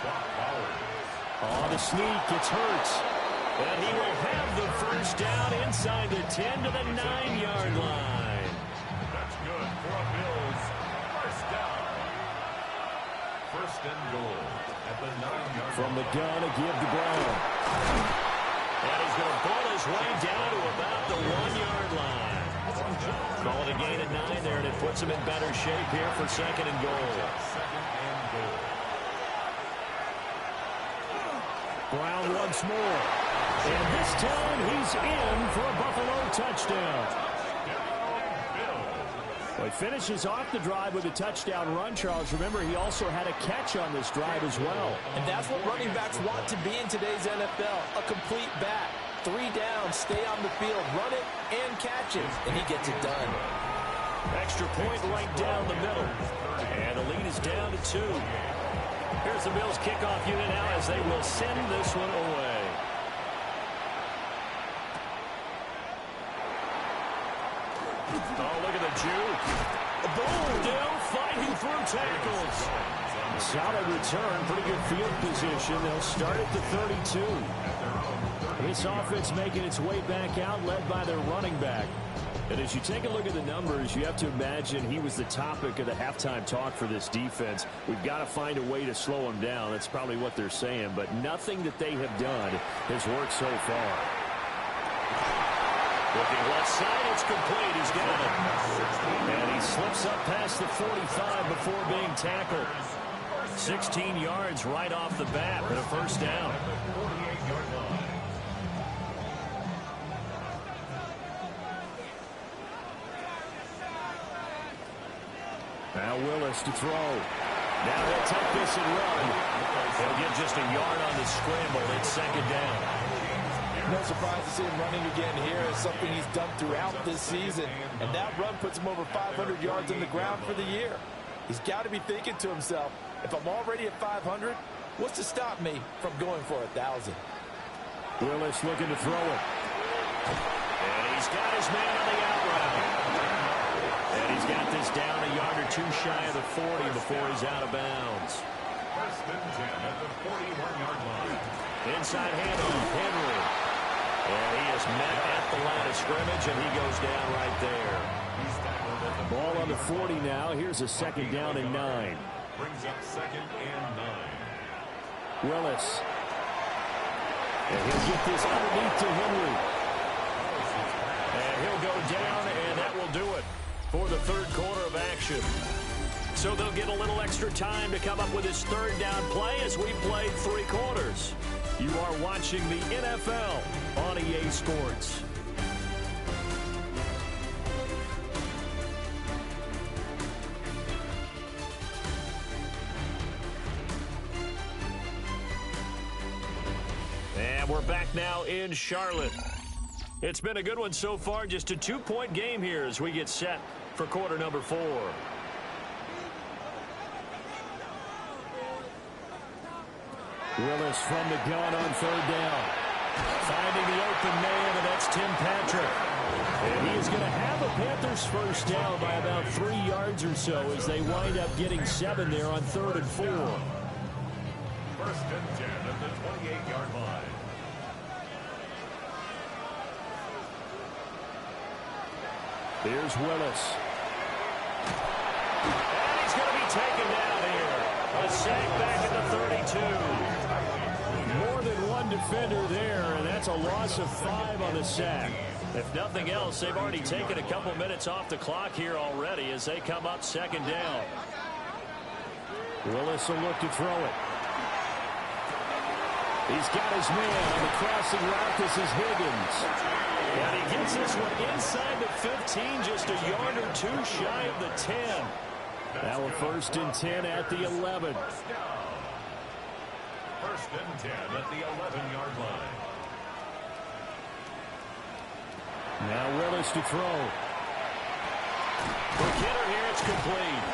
Brock Bowers. On the sneak, it's Hurts. And he will have the 1st down inside the 10 to the 9-yard line. That's good for a Bills 1st down. 1st and goal at the 9-yard line. From the gun, a give to Brown. And he's going to ball his way down to about the 1-yard line. Call it a gain of 9 there, and it puts him in better shape here for 2nd and goal. 2nd and goal. Brown once more. And this time he's in for a Buffalo touchdown. Well, he finishes off the drive with a touchdown run, Charles. Remember, he also had a catch on this drive as well. And that's what running backs want to be in today's NFL, a complete back. 3 down, stay on the field, run it, and catch it. And he gets it done. Extra point right down the middle. And the lead is down to 2. Here's the Bills kickoff unit now as they will send this one away. Oh, look at the juke. Boom, down, fighting through tackles. Solid return, pretty good field position. They'll start at the 32. This offense making its way back out, led by their running back. And as you take a look at the numbers, you have to imagine he was the topic of the halftime talk for this defense. We've got to find a way to slow him down. That's probably what they're saying. But nothing that they have done has worked so far. Looking left side, it's complete. He's got it. And he slips up past the 45 before being tackled. 16 yards right off the bat, and a 1st down. Now Willis to throw. Now he'll take this and run. He'll get just a yard on the scramble. It's 2nd down. No surprise to see him running again here. It's something he's done throughout this season. And that run puts him over 500 yards on the ground for the year. He's got to be thinking to himself, if I'm already at 500, what's to stop me from going for 1,000? Willis looking to throw it. And he's got his man on the out route. And he's got this down a yard or 2 shy of the 40 before he's out of bounds. 1st and 10 at the 41-yard line. Inside handoff, Henry. And he is met at the line of scrimmage, and he goes down right there. Ball on the 40 now. Here's a 2nd down and 9. Brings up 2nd and 9. Willis. And he'll get this underneath to Henry. And he'll go down, and that will do it for the 3rd quarter of action. So they'll get a little extra time to come up with his 3rd down play as we played 3 quarters. You are watching the NFL on EA Sports. back now in Charlotte. It's been a good one so far. Just a 2-point game here as we get set for quarter number 4. Willis from the gun on 3rd down. Finding the open man, and that's Tim Patrick. And he is going to have a Panthers first down by about 3 yards or so as they wind up getting 7 there on 3rd and 4. 1st and 10 at the 28-yard line. Here's Willis. And he's going to be taken down here. A sack back at the 32. More than one defender there, and that's a loss of 5 on the sack. If nothing else, they've already taken a couple minutes off the clock here already as they come up 2nd down. Willis will look to throw it. He's got his man on the crossing route. This is Higgins. And he gets this one inside the 15, just a yard or 2 shy of the 10. Now a 1st and 10 at the 11. 1st and 10 at the 11-yard line. Now Willis to throw. For Kidder here, it's complete.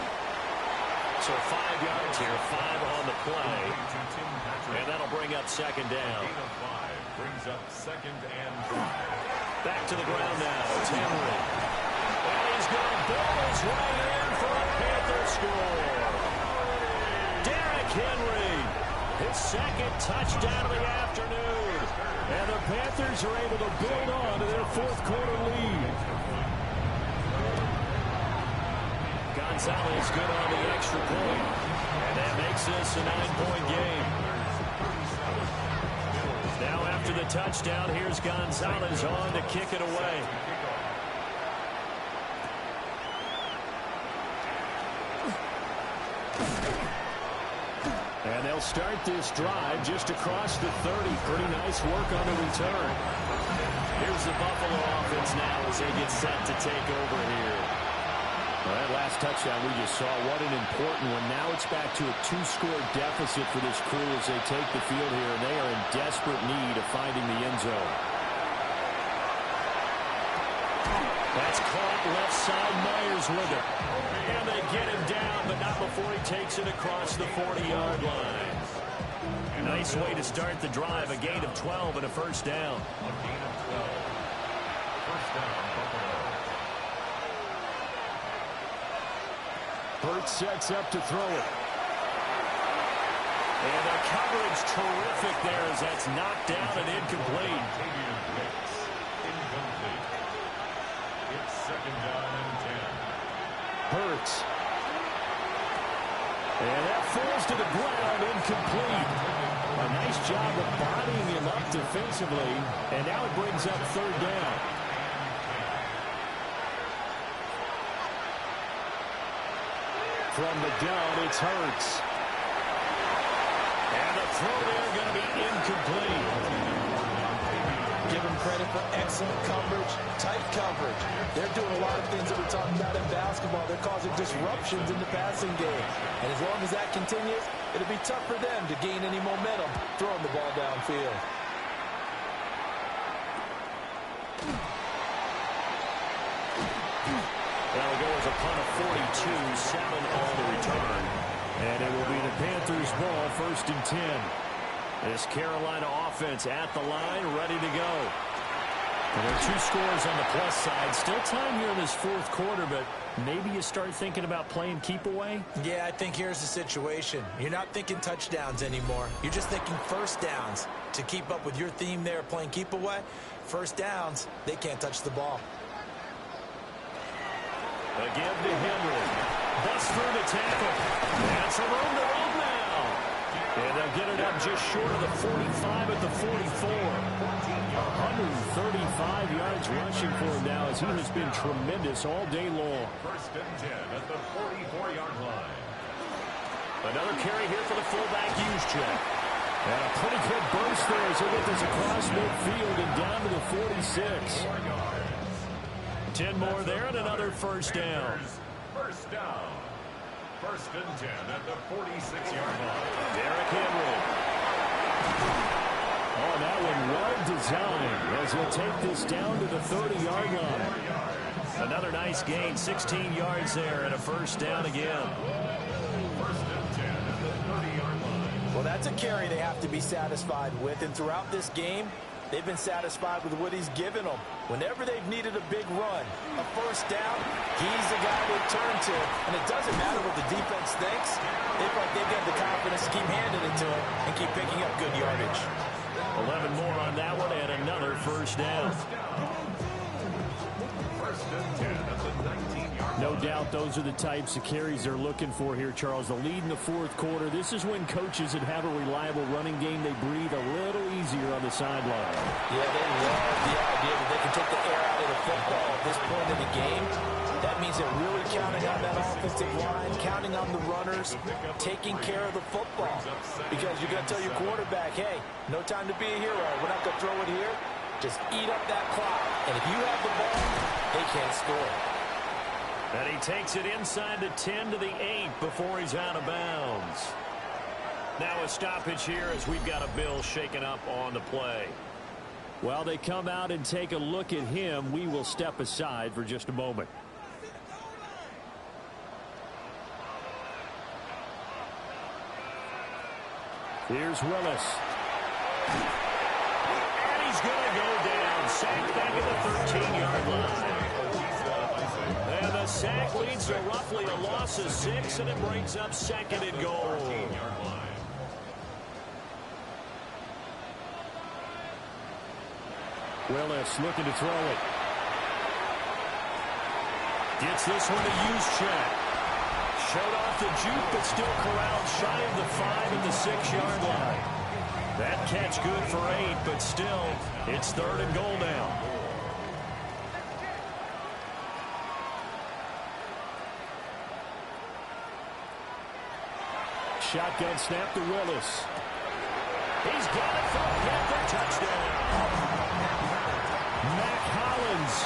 So 5 yards here, 5 on the play. And that'll bring up 2nd down. Gain of 5 brings up 2nd and 5. Back to the ground now. It's Henry. And he's going to build his way in for a Panther score. Derrick Henry, his 2nd touchdown of the afternoon. And the Panthers are able to build on to their 4th quarter lead. Gonzalez good on the extra point. And that makes this a 9-point game. Now after the touchdown, here's Gonzalez on to kick it away. And they'll start this drive just across the 30. Pretty nice work on the return. Here's the Buffalo offense now as they get set to take over here. Well, that last touchdown we just saw, what an important one. Now it's back to a 2-score deficit for this crew as they take the field here, and they are in desperate need of finding the end zone. That's caught left side, Myers with it. And they get him down, but not before he takes it across the 40-yard line. Nice way to start the drive, a gain of 12 and a 1st down. A gain of 12. 1st down, Buffalo. Hurts sets up to throw it. And the coverage terrific there as that's knocked down and incomplete. Incomplete. It's 2nd down and 10. Hurts. And that falls to the ground, incomplete. A nice job of bodying him up defensively. And now it brings up 3rd down. From the gun, it's Hurts. And the throw there going to be incomplete. Give them credit for excellent coverage, tight coverage. They're doing a lot of things that we're talking about in basketball. They're causing disruptions in the passing game. And as long as that continues, it'll be tough for them to gain any momentum throwing the ball downfield. That'll go as a punt of 42, 7 on the return. And it will be the Panthers' ball, 1st and 10. This Carolina offense at the line, ready to go. And there are 2 scores on the plus side. Still time here in this 4th quarter, but maybe you start thinking about playing keep away? Yeah, I think here's the situation. You're not thinking touchdowns anymore. You're just thinking 1st downs. To keep up with your theme there, playing keep away, 1st downs, they can't touch the ball. Again to Henry. Busts through the tackle. And some room to run now. And they'll get it up just short of the 45 at the 44. 135 yards rushing for him now as he has been tremendous all day long. 1st and 10 at the 44-yard line. Another carry here for the fullback Juszczyk. And a pretty good burst there as he'll get this across midfield and down to the 46. 10 more there and another 1st down. 1st down. 1st and 10 at the 46-yard line. Derrick Henry. Oh, that one well designed as he'll take this down to the 30-yard line. Another nice gain, 16 yards there and a first down again. First and 10 at the 30-yard line. Well, that's a carry they have to be satisfied with, and throughout this game, they've been satisfied with what he's given them. Whenever they've needed a big run, a first down, he's the guy they turn to. And it doesn't matter what the defense thinks. They feel like they've got the confidence to keep handing it to him and keep picking up good yardage. 11 more on that one and another first down. First and 10 at the 19-yard line. No doubt those are the types of carries they're looking for here, Charles. The lead in the fourth quarter. This is when coaches that have a reliable running game, they breathe a little easier on the sideline. Yeah, they love the idea that they can take the air out of the football at this point in the game. That means they're really counting on that offensive line, counting on the runners, taking care of the football. Because you're going to tell your quarterback, hey, no time to be a hero. We're not going to throw it here. Just eat up that clock. And if you have the ball, they can't score. And he takes it inside the 10 to the 8 before he's out of bounds. Now a stoppage here as we've got a Bill shaken up on the play. While they come out and take a look at him, we will step aside for just a moment. Here's Willis. And he's going to go down. Sacked back at the 13-yard line. And the sack leads to roughly a loss of 6, and it brings up second and goal. Willis looking to throw it. Gets this one to use check. Showed off the juke, but still corralled shy of the 5 and the 6-yard line. That catch good for 8, but still, it's third and goal now. Shotgun snap to Willis. He's got it for a Panther touchdown. Mac Hollins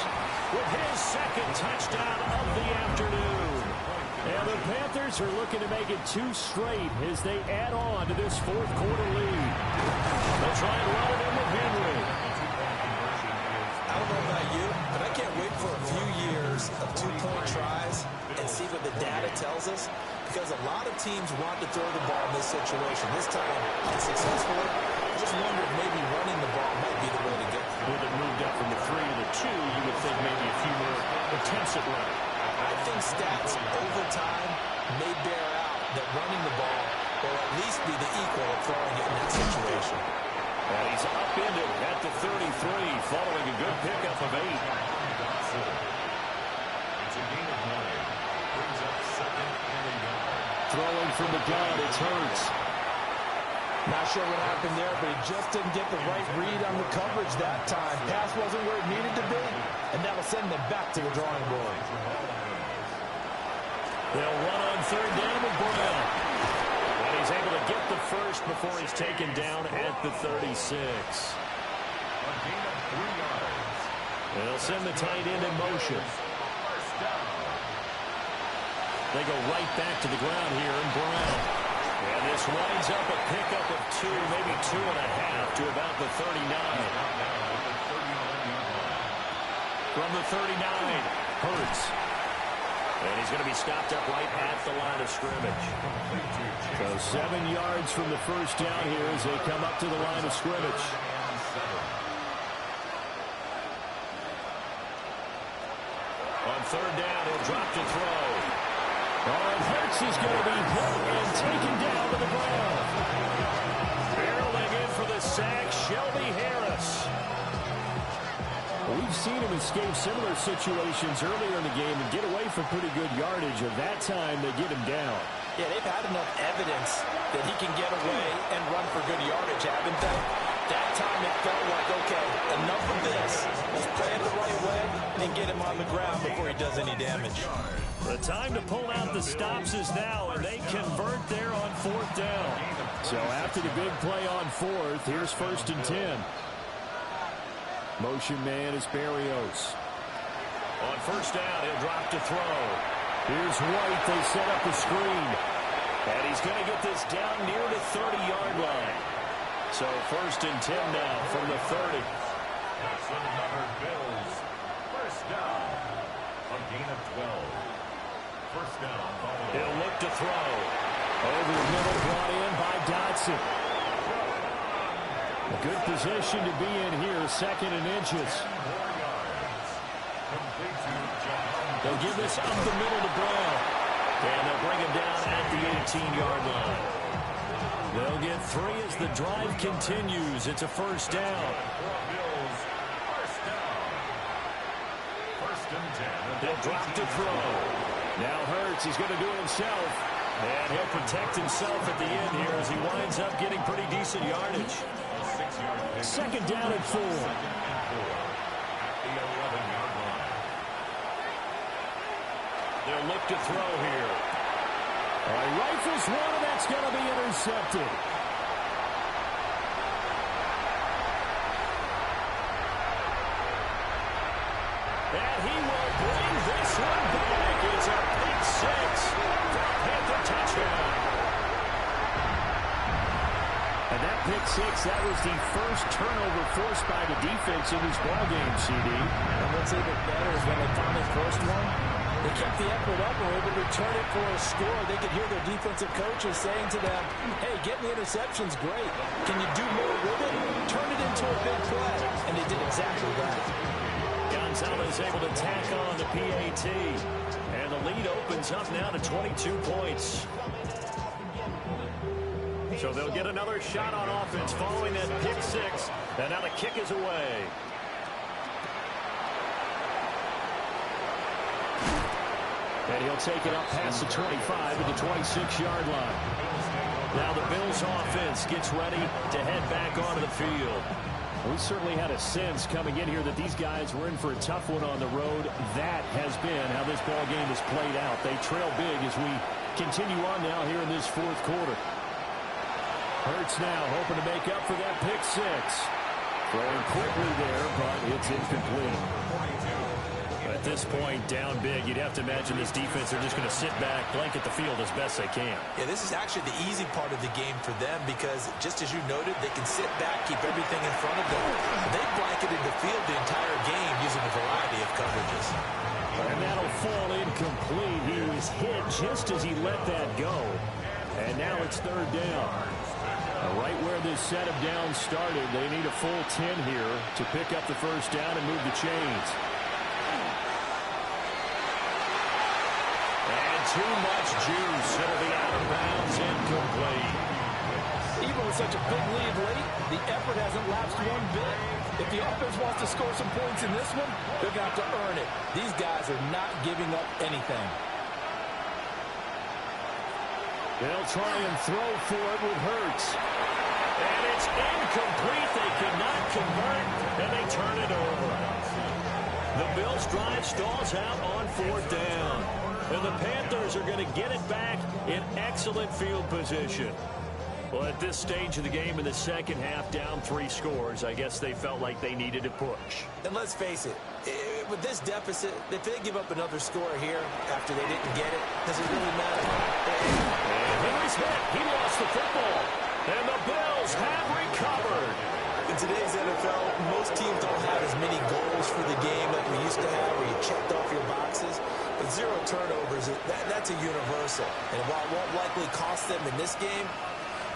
With his second touchdown of the afternoon. And the Panthers are looking to make it 2 straight as they add on to this fourth quarter lead. They'll try and run it in with Henry. I don't know about you, but I can't wait for a few years of 2-point tries and see what the data tells us, because a lot of teams want to throw the ball in this situation. This time, unsuccessfully. I just wonder if maybe running the ball might be the way to go. With it moved up from the 3 to the 2, you would think maybe a few more attempts at running. I think stats over time may bear out that running the ball will at least be the equal of throwing it in that situation. And he's upended at the 33 following a good pickup of 8. It's a gain of 9. Brings up second and a yard. Throwing from the gun, it's Hurts. Not sure what happened there, but he just didn't get the right read on the coverage that time. Pass wasn't where it needed to be, and that'll send them back to the drawing board. They'll run on third down with Brown. And he's able to get the first before he's taken down at the 36. A gain of 3 yards. They'll send the tight end in motion. First down. They go right back to the ground here, and Brown. And this winds up a pickup of 2, maybe 2.5 to about the 39. From the 39, Hurts. And he's going to be stopped up right at the line of scrimmage. So 7 yards from the first down here as they come up to the line of scrimmage. On third down, he'll drop to throw. And Hurts is going to be hit and taken down to the ground. Barreling in for the sack, Shelby Harris. We've seen him escape similar situations earlier in the game and get away from pretty good yardage. At that time, they get him down. Yeah, they've had enough evidence that he can get away and run for good yardage, haven't they? That time it felt like, okay, enough of this. Let's play it the right way and get him on the ground before he does any damage. The time to pull out the stops is now, and they convert there on fourth down. So after the big play on fourth, here's first and 10. Motion man is Berrios. On first down, he'll drop to throw. Here's White. They set up the screen. And he's going to get this down near the 30-yard line. So 1st and 10 now from the 30. That's another Bills. First down. A gain of 12. First down, Buffalo. He'll look to throw. Over the middle, brought in by Dotson. A good position to be in here, 2nd and inches. 4 yards. Complete to John. They'll give this up the middle to Brown. And they'll bring him down at the 18-yard line. They'll get 3 as the drive continues. It's a first down. Bills. First down. 1st and 10. They'll drop to throw. Now Hurts, he's going to do it himself. And he'll protect himself at the end here as he winds up getting pretty decent yardage. 6-yard pick. 2nd down and 4. 2nd and 4. At the 11-yard line. They'll look to throw here. All right, rifles one, and that's going to be intercepted. And he will bring this one back. It's a pick 6 for a Panther touchdown. And that pick 6, that was the first turnover forced by the defense in this ballgame, CD. And what's even better is when they finally forced one, they kept the effort up and were able to return it for a score. They could hear their defensive coaches saying to them, hey, getting the interception's great. Can you do more with it? Turn it into a big play. And they did exactly that. Gonzalez able to tack on the PAT. And the lead opens up now to 22 points. So they'll get another shot on offense following that pick 6. And now the kick is away. And he'll take it up past the 25 to the 26-yard line. Now the Bills offense gets ready to head back onto the field. We certainly had a sense coming in here that these guys were in for a tough one on the road. That has been how this ball game has played out. They trail big as we continue on now here in this 4th quarter. Hurts now hoping to make up for that pick 6. Throwing quickly there, but it's incomplete. At this point, down big, you'd have to imagine this defense are just going to sit back, blanket the field as best they can. Yeah, this is actually the easy part of the game for them because, just as you noted, they can sit back, keep everything in front of them. They blanketed the field the entire game using a variety of coverages. And that'll fall incomplete. He was hit just as he let that go. And now it's 3rd down. Right where this set of downs started, they need a full 10 here to pick up the first down and move the chains. And too much juice. It'll be out of bounds, incomplete. Even with such a big lead late, the effort hasn't lapsed one bit. If the offense wants to score some points in this one, they're going to have to earn it. These guys are not giving up anything. They'll try and throw for it with Hurts. And it's incomplete. They cannot convert, and they turn it over. The Bills' drive stalls out on 4th down. And the Panthers are going to get it back in excellent field position. Well, at this stage of the game in the second half, down 3 scores, I guess they felt like they needed to push. And let's face it, with this deficit, if they give up another score here after they didn't get it, does it really matter? And Henry's hit. He lost the football. And the Bills have recovered. In today's NFL, most teams don't have as many goals for the game like we used to have where you checked off your boxes. But 0 turnovers, that's a universal. And while it won't likely cost them in this game,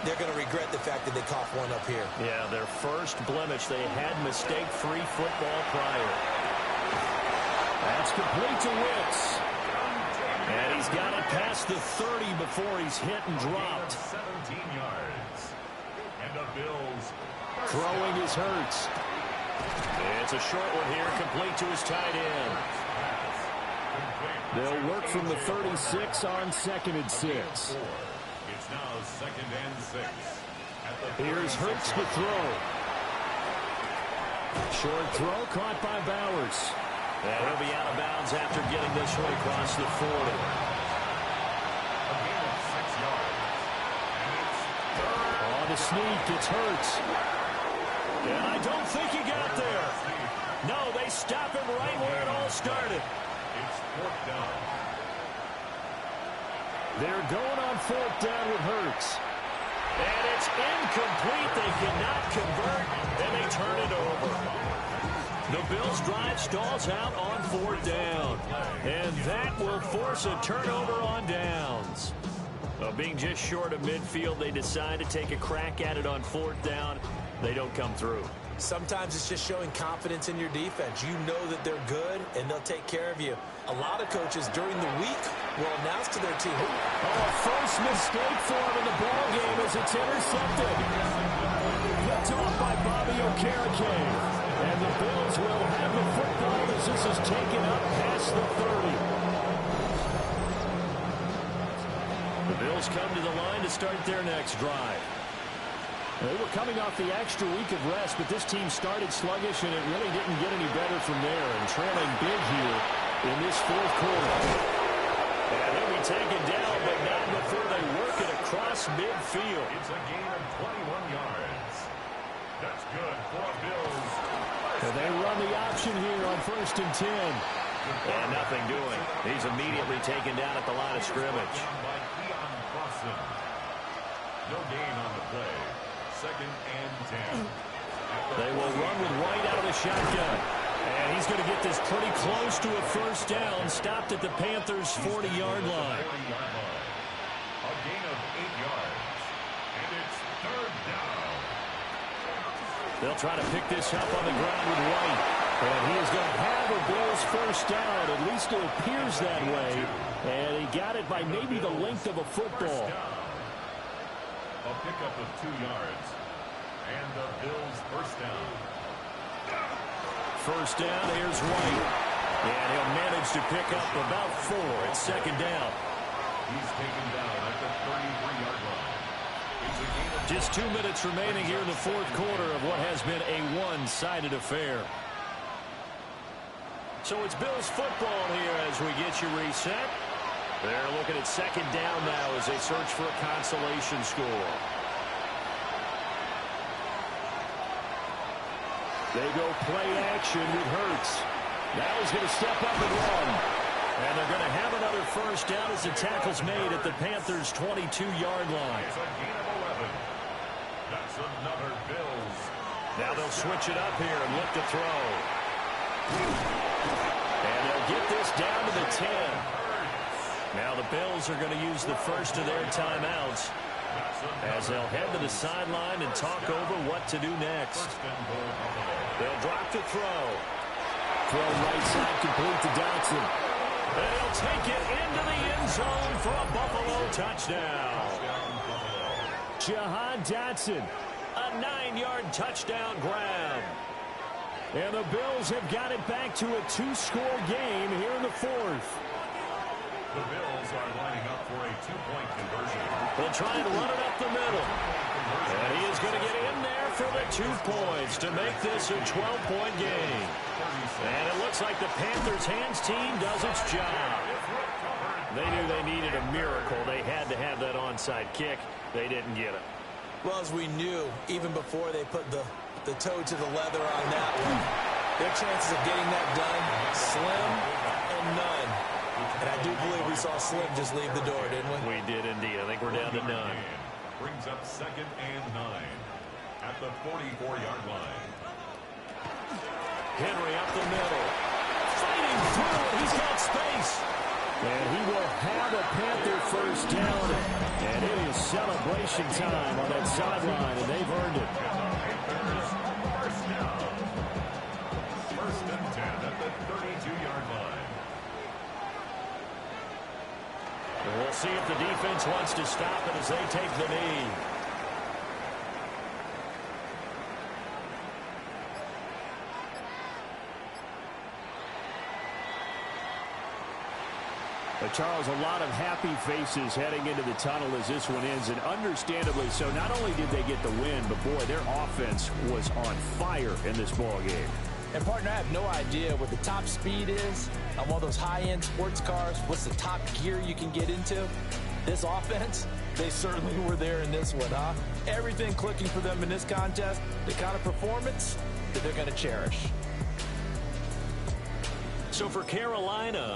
they're going to regret the fact that they coughed one up here. Yeah, their first blemish. They had mistake-free football prior. That's complete to Wicks. And he's got it past the 30 before he's hit and dropped. 17 yards. And the Bills Throwing his Hurts. It's a short one here, complete to his tight end. They'll work from the 36 on 2nd and 6. It's now 2nd and 6. Here's Hurts to throw. Short throw caught by Bowers. And he'll be out of bounds after getting this one across the 40. A gain of 6 yards. And it's On the sneak, it's Hurts. And I don't think he got there. No, they stop him right where it all started. It's 4th down. They're going on 4th down with Hurts. And it's incomplete. They cannot convert, and they turn it over. The Bills' drive stalls out on 4th down. And that will force a turnover on downs. Being just short of midfield, they decide to take a crack at it on 4th down. They don't come through. Sometimes it's just showing confidence in your defense. You know that they're good, and they'll take care of you. A lot of coaches during the week will announce to their team. A first mistake for him in the ball game as it's intercepted. Picked off by Bobby Okereke. And the Bills will have the football as this is taken up past the 30. The Bills come to the line to start their next drive. They were coming off the extra week of rest, but this team started sluggish, and it really didn't get any better from there. And trailing big here in this 4th quarter. And he'll be taken down, but not before they work it across midfield. It's a gain of 21 yards. That's good for a Bills. And they run the option here on 1st and 10. And nothing doing. He's immediately taken down at the line of scrimmage. No gain on the play. 2nd and 10. They will run with White out of the shotgun. And he's going to get this pretty close to a 1st down. Stopped at the Panthers' 40-yard line. A gain of 8 yards. And it's 3rd down. They'll try to pick this up on the ground with White. And he is going to have a Bills 1st down. At least it appears that way. And he got it by maybe the length of a football. A pickup of 2 yards. And the Bills 1st down. 1st down, here's White. And he'll manage to pick up about 4 at 2nd down. He's taken down at the 33-yard line. Just 2 minutes remaining here in the 4th quarter of what has been a one-sided affair. So it's Bills football here as we get you reset. They're looking at 2nd down now as they search for a consolation score. They go play action with Hurts. Now he's going to step up and run. And they're going to have another 1st down as the tackle's made at the Panthers' 22-yard line. It's a gain of 11. That's another Bills. Now they'll switch it up here and look to throw. And they'll get this down to the 10. Now the Bills are going to use the first of their timeouts as they'll head to the sideline and talk over what to do next. They'll drop to throw. Throw right side complete to Dotson. And he'll take it into the end zone for a Buffalo touchdown. Jahan Dotson. A 9-yard touchdown grab. And the Bills have got it back to a 2-score game here in the 4th. The Bills are lining up for a 2-point conversion. They'll try and run it up the middle. And he is going to get in there for the 2 points to make this a 12-point game. And it looks like the Panthers' hands team does its job. They knew they needed a miracle. They had to have that onside kick. They didn't get it. Well, as we knew, even before they put the toe to the leather on that one, their chances of getting that done, slim and none. And I do believe we saw Slim just leave the door, didn't we? We did indeed. I think we're down to none. Brings up 2nd and 9 at the 44-yard line. Henry up the middle. Fighting through it. He's got space. And he will have a Panther 1st down. And it is celebration time on that sideline, and they've earned it. Panthers 1st down. 1st and 10 at the 32-yard line. And we'll see if the defense wants to stop it as they take the knee. Charles, a lot of happy faces heading into the tunnel as this one ends, and understandably so. Not only did they get the win, but boy, their offense was on fire in this ball game. And partner, I have no idea what the top speed is on one of those high-end sports cars. What's the top gear you can get into? This offense, they certainly were there in this one, huh? Everything clicking for them in this contest, the kind of performance that they're going to cherish. So for Carolina,